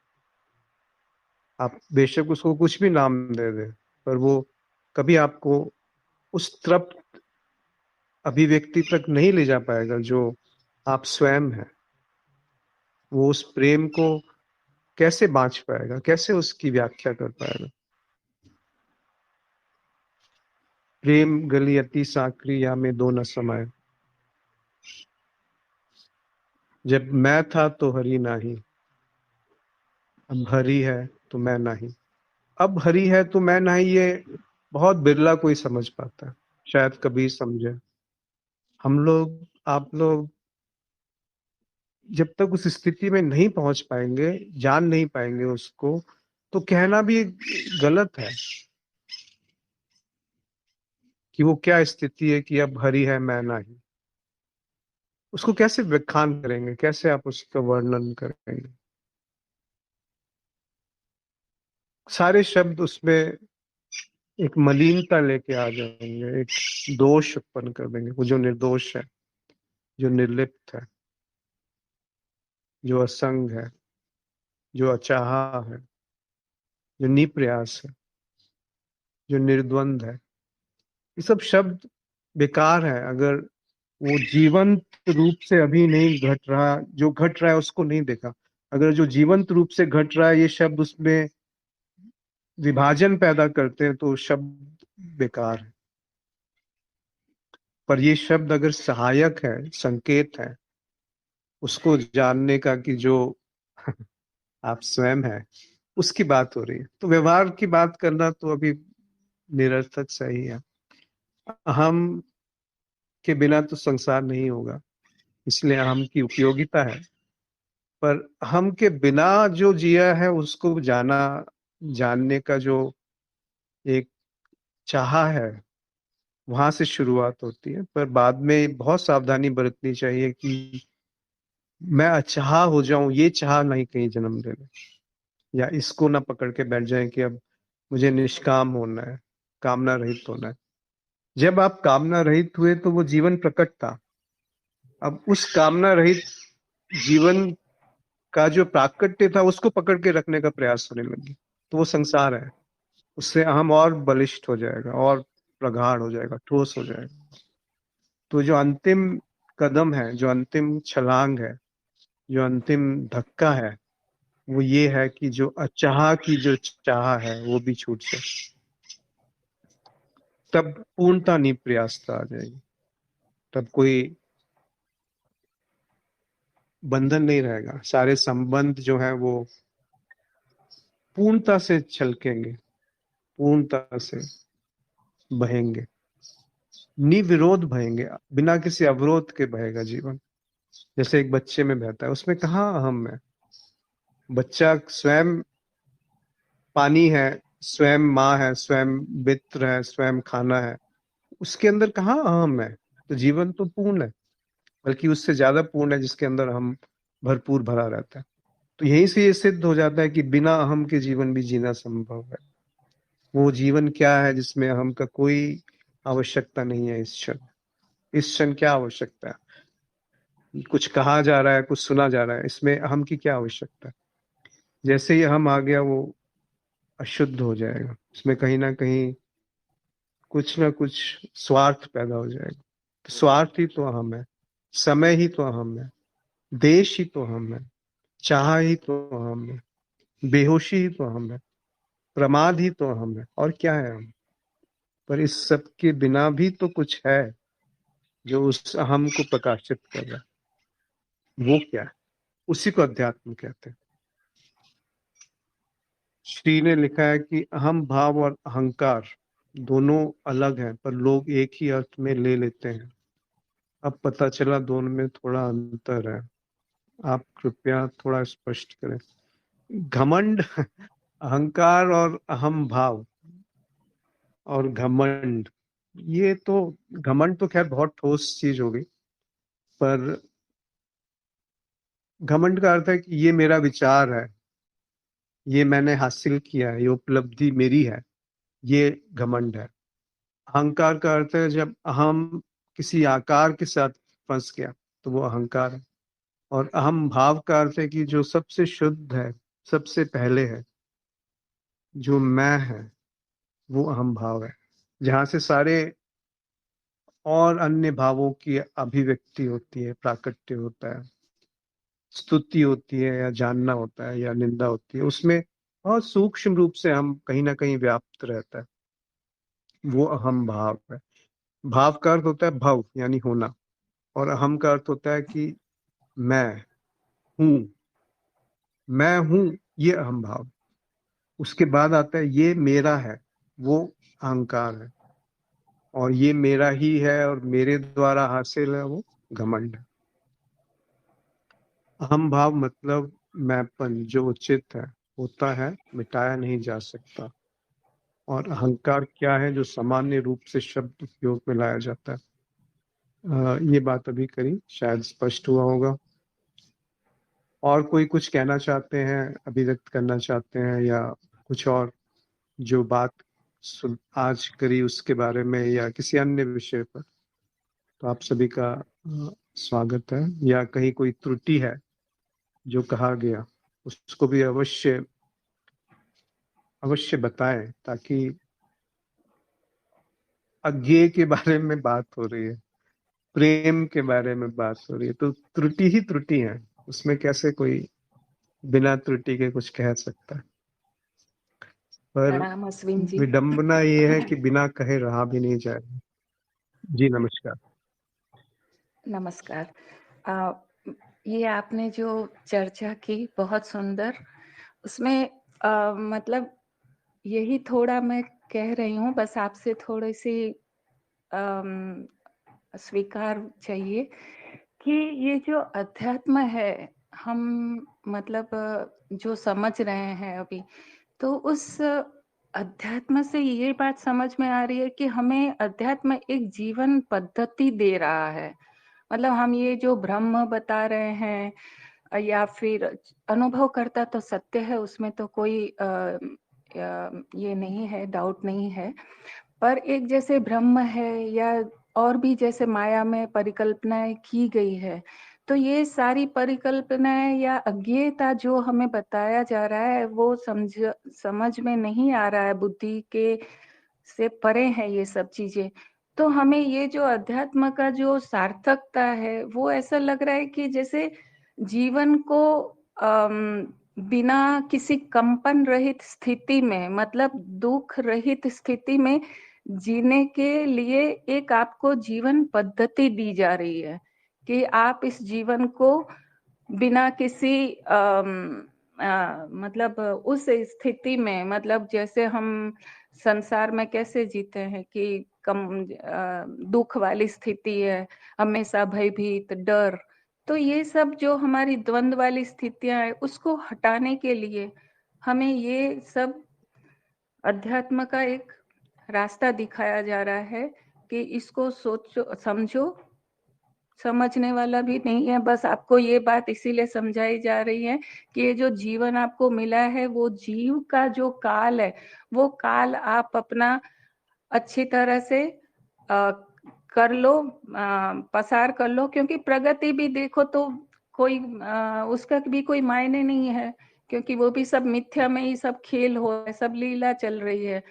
आप बेशक उसको कुछ भी नाम दे दे, पर वो कभी आपको उस तृप्त अभिव्यक्ति तक नहीं ले जा पाएगा जो आप स्वयं है। वो उस प्रेम को कैसे बांच पाएगा, कैसे उसकी व्याख्या कर पाएगा? प्रेम गली अति साकरी या में दो न समाये, जब मैं था तो हरि नाही, अब हरि है तो मैं नहीं। अब हरि है तो मैं नहीं, ये बहुत बिरला कोई समझ पाता है, शायद कभी समझे। हम लोग, आप लोग जब तक उस स्थिति में नहीं पहुंच पाएंगे, जान नहीं पाएंगे उसको, तो कहना भी गलत है कि वो क्या स्थिति है कि अब हरि है मैं नहीं। उसको कैसे व्याख्यान करेंगे, कैसे आप उसका वर्णन करेंगे? सारे शब्द उसमें एक मलिनता लेके आ जाएंगे, एक दोष उत्पन्न कर देंगे। वो जो निर्दोष है, जो निर्लिप्त है, जो असंग है, जो अचाहा है, जो निप्रयास है, जो निर्द्वंद है, ये सब शब्द बेकार है अगर वो जीवंत रूप से अभी नहीं घट रहा। जो घट रहा है उसको नहीं देखा। अगर जो जीवंत रूप से घट रहा है, ये शब्द उसमें विभाजन पैदा करते हैं, तो शब्द बेकार है। पर ये शब्द अगर सहायक है, संकेत है उसको जानने का कि जो आप स्वयं है, उसकी बात हो रही है, तो व्यवहार की बात करना तो अभी निरर्थक सही है। अहम के बिना तो संसार नहीं होगा, इसलिए अहम की उपयोगिता है। पर हम के बिना जो जिया है उसको जाना, जानने का जो एक चाह है, वहां से शुरुआत होती है। पर बाद में बहुत सावधानी बरतनी चाहिए कि मैं अचाह हो जाऊं, ये चाह नहीं कहीं जन्म ले ले, या इसको ना पकड़ के बैठ जाए कि अब मुझे निष्काम होना है, कामना रहित होना है। जब आप कामना रहित हुए तो वो जीवन प्रकट था। अब उस कामना रहित जीवन का जो प्राकट्य था उसको पकड़ के रखने का प्रयास होने लगी, तो वो संसार है। उससे अहम और बलिष्ठ हो जाएगा, और प्रगाढ़ हो जाएगा, ठोस हो जाएगा। तो जो अंतिम कदम है, जो अंतिम छलांग है, जो अंतिम धक्का है, वो ये है कि जो अचाह की जो चाह है वो भी छूट जाए। तब पूर्णता निप्रयासता आ जाएगी। तब कोई बंधन नहीं रहेगा। सारे संबंध जो है वो पूर्णता से छलकेंगे, पूर्णता से बहेंगे, निविरोध बहेंगे, बिना किसी अवरोध के बहेगा जीवन। जैसे एक बच्चे में बहता है, उसमें कहाँ अहम है? बच्चा स्वयं पानी है, स्वयं माँ है, स्वयं मित्र है, स्वयं खाना है। उसके अंदर कहाँ अहम है? तो जीवन तो पूर्ण है, बल्कि उससे ज्यादा पूर्ण है, जिसके अंदर हम भरपूर भरा रहता है। तो यहीं से ये सिद्ध हो जाता है कि बिना अहम के जीवन भी जीना संभव है। वो जीवन क्या है जिसमें अहम का कोई आवश्यकता नहीं है। इस क्षण, इस क्षण क्या आवश्यकता है? कुछ कहा जा रहा है, कुछ सुना जा रहा है, इसमें अहम की क्या आवश्यकता है? जैसे ही अहम आ गया, वो अशुद्ध हो जाएगा। उसमें कहीं ना कहीं कुछ ना कुछ स्वार्थ पैदा हो जाएगा। तो स्वार्थ ही तो अहम है, समय ही तो अहम है, देश ही तो अहम है, चाह ही तो अहम है, बेहोशी ही तो अहम है, प्रमाद ही तो अहम है, और क्या है हम? पर इस सब के बिना भी तो कुछ है जो उस अहम को प्रकाशित कर रहा है। वो क्या है? उसी को अध्यात्म कहते हैं। श्री ने लिखा है कि अहम भाव और अहंकार दोनों अलग हैं, पर लोग एक ही अर्थ में ले लेते हैं। अब पता चला दोनों में थोड़ा अंतर है। आप कृपया थोड़ा स्पष्ट करें। घमंड, अहंकार और अहम भाव और घमंड, ये तो, घमंड तो खैर बहुत ठोस चीज हो गई। पर घमंड का अर्थ है कि ये मेरा विचार है, ये मैंने हासिल किया है, ये उपलब्धि मेरी है, ये घमंड है। अहंकार का अर्थ है जब अहम किसी आकार के साथ फंस गया तो वो अहंकार है। और अहम भाव का अर्थ है कि जो सबसे शुद्ध है, सबसे पहले है, जो मैं है, वो अहम भाव है, जहां से सारे और अन्य भावों की अभिव्यक्ति होती है, प्राकट्य होता है, स्तुति होती है या जानना होता है या निंदा होती है। उसमें बहुत सूक्ष्म रूप से हम कहीं ना कहीं व्याप्त रहता है, वो अहम भाव है। भाव का अर्थ होता है भव यानी होना, और अहम का अर्थ होता है कि मैं हूं, मैं हूं, ये अहम भाव। उसके बाद आता है ये मेरा है, वो अहंकार है। और ये मेरा ही है और मेरे द्वारा हासिल है, वो घमंड है। अहम भाव मतलब मैंपन, जो उचित है, होता है, मिटाया नहीं जा सकता। और अहंकार क्या है, जो सामान्य रूप से शब्द उपयोग में लाया जाता है। ये बात अभी करी, शायद स्पष्ट हुआ होगा। और कोई कुछ कहना चाहते हैं, अभिव्यक्त करना चाहते हैं, या कुछ और जो बात आज करी उसके बारे में या किसी अन्य विषय पर, तो आप सभी का स्वागत है। या कहीं कोई त्रुटि है जो कहा गया, उसको भी अवश्य अवश्य बताएं, ताकि अज्ञेय के बारे में बात हो रही है, प्रेम के बारे में बात हो रही है, तो त्रुटि ही त्रुटि है, उसमें कैसे कोई बिना त्रुटि के कुछ कह सकता है। पर प्रणाम अश्विन जी। विडंबना ये है कि बिना कहे रहा भी नहीं जाए। जी नमस्कार। नमस्कार। ये आपने जो चर्चा की बहुत सुंदर, उसमें मतलब यही थोड़ा मैं कह रही हूँ, बस आपसे थोड़ी सी अम, स्वीकार चाहिए कि ये जो अध्यात्म है, हम मतलब जो समझ रहे हैं अभी, तो उस अध्यात्म से ये बात समझ में आ रही है कि हमें अध्यात्म एक जीवन पद्धति दे रहा है। मतलब हम ये जो ब्रह्म बता रहे हैं या फिर अनुभव करता तो सत्य है, उसमें तो कोई ये नहीं है, डाउट नहीं है। पर एक जैसे ब्रह्म है या और भी जैसे माया में परिकल्पनाएं की गई है, तो ये सारी परिकल्पनाएं या अज्ञेयता जो हमें बताया जा रहा है, वो समझ में नहीं आ रहा है, बुद्धि के से परे है ये सब चीजें। तो हमें ये जो अध्यात्म का जो सार्थकता है, वो ऐसा लग रहा है कि जैसे जीवन को बिना किसी कंपन रहित स्थिति में, मतलब दुख रहित स्थिति में जीने के लिए एक आपको जीवन पद्धति दी जा रही है कि आप इस जीवन को बिना किसी मतलब उस स्थिति में, मतलब जैसे हम संसार में कैसे जीते हैं कि कम दुख वाली स्थिति है, हमेशा भयभीत, डर, तो ये सब जो हमारी द्वंद्व वाली स्थितियां है, उसको हटाने के लिए हमें ये सब अध्यात्म का एक रास्ता दिखाया जा रहा है कि इसको सोचो, समझो। समझने वाला भी नहीं है, बस आपको ये बात इसीलिए समझाई जा रही है कि ये जो जीवन आपको मिला है, वो जीव का जो काल है, वो काल आप अपना अच्छी तरह से कर लो, पसार कर लो, क्योंकि प्रगति भी देखो तो कोई उसका भी कोई मायने नहीं है, क्योंकि वो भी सब मिथ्या में ही सब खेल हो रहा है, सब लीला चल रही है।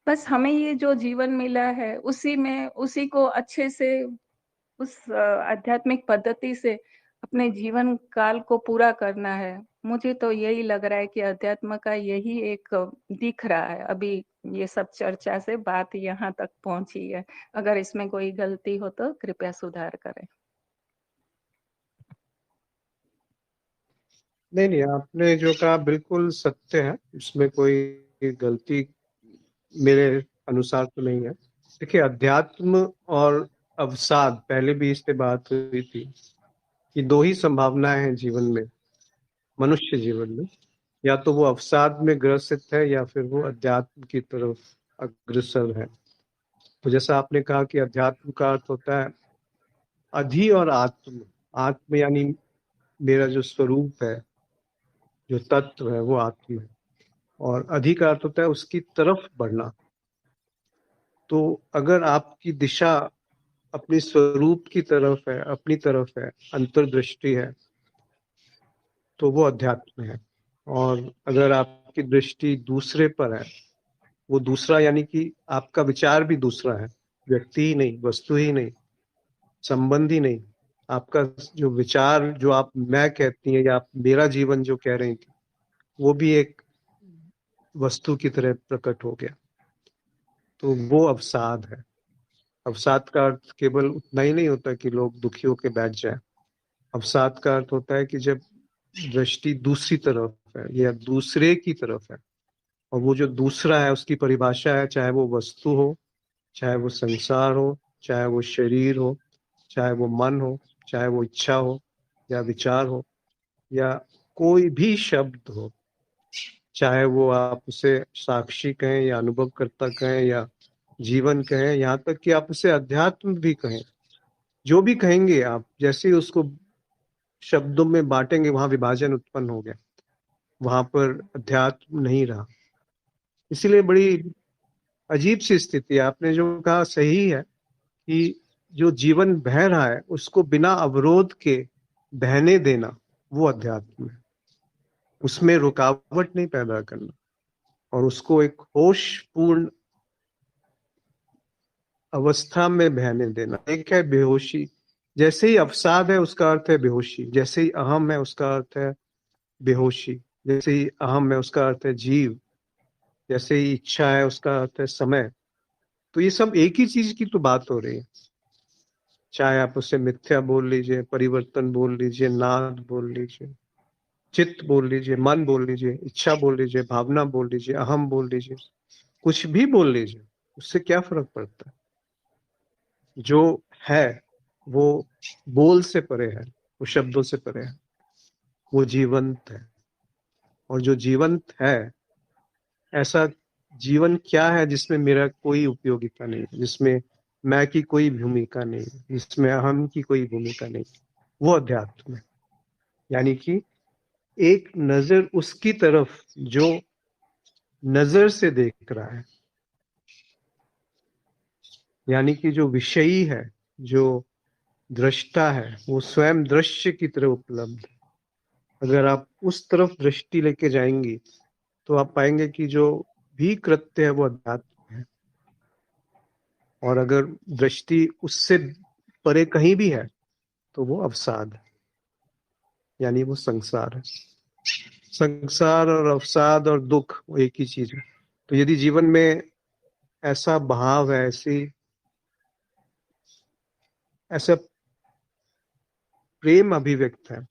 बस हमें ये जो जीवन मिला है, उसी में उसी को अच्छे से उस आध्यात्मिक पद्धति से अपने जीवन काल को पूरा करना है। मुझे तो यही लग रहा है कि अध्यात्म का यही एक दिख रहा है। अभी ये सब चर्चा से बात यहाँ तक पहुंची है। अगर इसमें कोई गलती हो तो कृपया सुधार करें। नहीं नहीं, आपने जो कहा बिल्कुल सत्य है, इसमें कोई गलती मेरे अनुसार तो नहीं है। देखिए, अध्यात्म और अवसाद, पहले भी इस पे बात हुई थी कि दो ही संभावनाएं हैं जीवन में, मनुष्य जीवन में। या तो वो अवसाद में ग्रसित है या फिर वो अध्यात्म की तरफ अग्रसर है। तो जैसा आपने कहा कि अध्यात्म का अर्थ होता है अधि और आत्म। आत्म यानी मेरा जो स्वरूप है, जो तत्व है, वो आत्म है। और अधि का अर्थ होता है उसकी तरफ बढ़ना। तो अगर आपकी दिशा अपने स्वरूप की तरफ है, अपनी तरफ है, अंतर्दृष्टि है, तो वो अध्यात्म है। और अगर आपकी दृष्टि दूसरे पर है, वो दूसरा यानी कि आपका विचार भी दूसरा है, व्यक्ति ही नहीं, वस्तु ही नहीं, संबंध ही नहीं, आपका जो विचार, जो आप मैं कहती हैं या आप मेरा जीवन जो कह रही थी, वो भी एक वस्तु की तरह प्रकट हो गया, तो वो अवसाद है। अवसाद का अर्थ केवल उतना ही नहीं होता कि लोग दुखी होकर बैठ जाए। अवसाद का अर्थ होता है कि जब दृष्टि दूसरी तरफ है या दूसरे की तरफ है, और वो जो दूसरा है उसकी परिभाषा है, चाहे वो वस्तु हो, चाहे वो संसार हो, चाहे वो शरीर हो, चाहे वो मन हो, चाहे वो इच्छा हो या विचार हो, या कोई भी शब्द हो, चाहे वो आप उसे साक्षी कहें या अनुभवकर्ता कहें या जीवन कहें, यहाँ तक कि आप उसे अध्यात्म भी कहें, जो भी कहेंगे आप, जैसे ही उसको शब्दों में बांटेंगे वहां विभाजन उत्पन्न हो गया, वहां पर अध्यात्म नहीं रहा। इसीलिए बड़ी अजीब सी स्थिति है। आपने जो कहा सही है कि जो जीवन बह रहा है उसको बिना अवरोध के बहने देना, वो अध्यात्म है। उसमें रुकावट नहीं पैदा करना और उसको एक होशपूर्ण अवस्था में बहने देना। एक है बेहोशी, जैसे ही अवसाद है उसका अर्थ है बेहोशी, जैसे ही अहम है उसका अर्थ है बेहोशी, जैसे ही अहम है उसका अर्थ है जीव, जैसे ही इच्छा है उसका अर्थ है समय। तो ये सब एक ही चीज की तो बात हो रही है, चाहे आप उसे मिथ्या बोल लीजिए, परिवर्तन बोल लीजिए, नाद बोल लीजिए, चित्त बोल लीजिए, मन बोल लीजिए, इच्छा बोल लीजिए, भावना बोल लीजिए, अहम बोल लीजिए, कुछ भी बोल लीजिए, उससे क्या फर्क पड़ता है। जो है वो बोल से परे है, वो शब्दों से परे है, वो जीवंत है। और जो जीवंत है, ऐसा जीवन क्या है जिसमें मेरा कोई उपयोगिता नहीं है, जिसमें मैं की कोई भूमिका नहीं है, जिसमें अहम की कोई भूमिका नहीं, वो अध्यात्म है। यानी कि एक नजर उसकी तरफ जो नजर से देख रहा है, यानी कि जो विषयी है, जो दृष्टा है, वो स्वयं दृश्य की तरह उपलब्ध है। अगर आप उस तरफ दृष्टि लेके जाएंगी तो आप पाएंगे कि जो भी कृत्य है वो अध्यात्म है। और अगर दृष्टि उससे परे कहीं भी है तो वो अवसाद है, यानी वो संसार है। संसार और अवसाद और दुख वो एक ही चीज है। तो यदि जीवन में ऐसा भाव है, ऐसा प्रेम अभिव्यक्त है,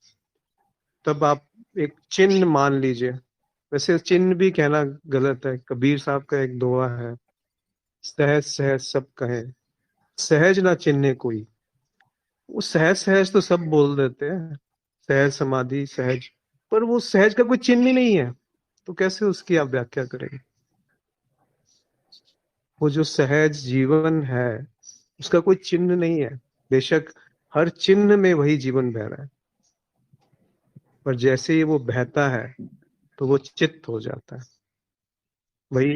तब आप एक चिन्ह मान लीजिए। वैसे चिन्ह भी कहना गलत है, कबीर साहब का एक दोहा है, सहज सहज सब कहें, सहज ना चिन्हे कोई। वो सहज सहज तो सब बोल देते हैं, सहज समाधि सहज, पर वो सहज का कोई चिन्ह ही नहीं है, तो कैसे उसकी आप व्याख्या करेंगे। वो जो सहज जीवन है उसका कोई चिन्ह नहीं है। बेशक हर चिन्ह में वही जीवन बह रहा है, पर जैसे ही वो बहता है तो वो चित्त हो जाता है, वही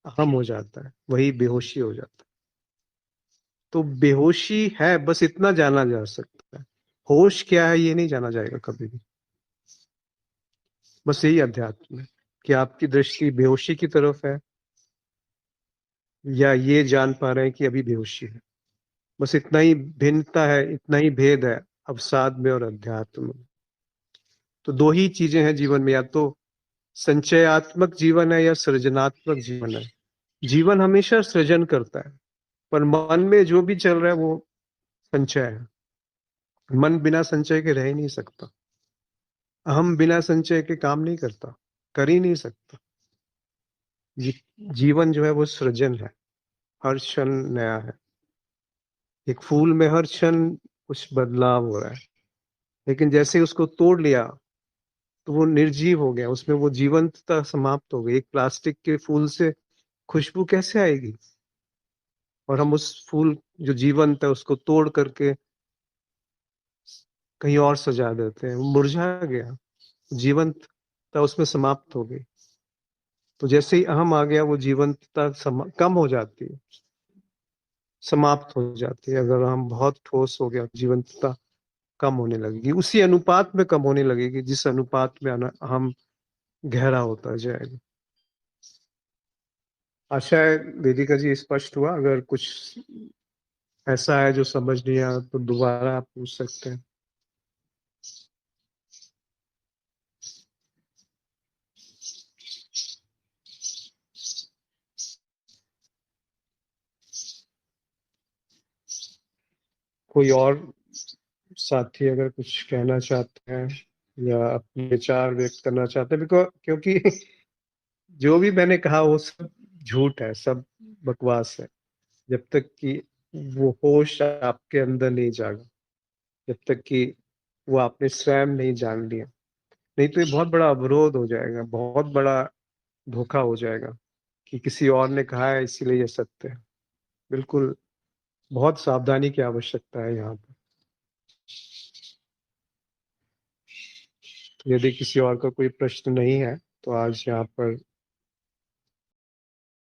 अहम हो जाता है, वही बेहोशी हो जाता है। तो बेहोशी है, बस इतना जाना जा सकता है। होश क्या है ये नहीं जाना जाएगा कभी भी। बस यही अध्यात्म है कि आपकी दृष्टि बेहोशी की तरफ है या ये जान पा रहे हैं कि अभी बेहोशी है। बस इतना ही भिन्नता है, इतना ही भेद है अवसाद में और अध्यात्म में। तो दो ही चीजें हैं जीवन में, या तो संचयात्मक जीवन है या सृजनात्मक जीवन है। जीवन हमेशा सृजन करता है, पर मन में जो भी चल रहा है वो संचय है। मन बिना संचय के रह ही नहीं सकता, अहम बिना संचय के काम नहीं करता, कर ही नहीं सकता। जीवन जो है वो सृजन है, हर क्षण नया है। एक फूल में हर क्षण कुछ बदलाव हो रहा है, लेकिन जैसे ही उसको तोड़ लिया तो वो निर्जीव हो गया, उसमें वो जीवंतता समाप्त हो गई। एक प्लास्टिक के फूल से खुशबू कैसे आएगी। और हम उस फूल जो जीवंत है उसको तोड़ करके कहीं और सजा देते हैं, वो मुरझा गया, जीवंतता उसमें समाप्त हो गई। तो जैसे ही अहम आ गया, वो जीवंतता कम हो जाती है, समाप्त हो जाती है। अगर हम बहुत ठोस हो गया, जीवंतता कम होने लगेगी, उसी अनुपात में कम होने लगेगी जिस अनुपात में हम गहरा होता जाएगा। आशा है वेदिका जी स्पष्ट हुआ। अगर कुछ ऐसा है जो समझ नहीं आया तो दोबारा आप पूछ सकते हैं। कोई और साथी अगर कुछ कहना चाहते हैं या अपने विचार व्यक्त करना चाहते हैं, क्योंकि जो भी मैंने कहा वो सब झूठ है, सब बकवास है। जब तक कि वो होश आपके अंदर नहीं जागा, जब तक कि वो आपने स्वयं नहीं जान लिया, नहीं तो ये बहुत बड़ा अवरोध हो जाएगा, बहुत बड़ा धोखा हो जाएगा कि किसी और ने कहा है इसीलिए ये सत्य है। बिल्कुल, बहुत सावधानी की आवश्यकता है यहाँ पर। तो यदि किसी और का कोई प्रश्न नहीं है तो आज यहाँ पर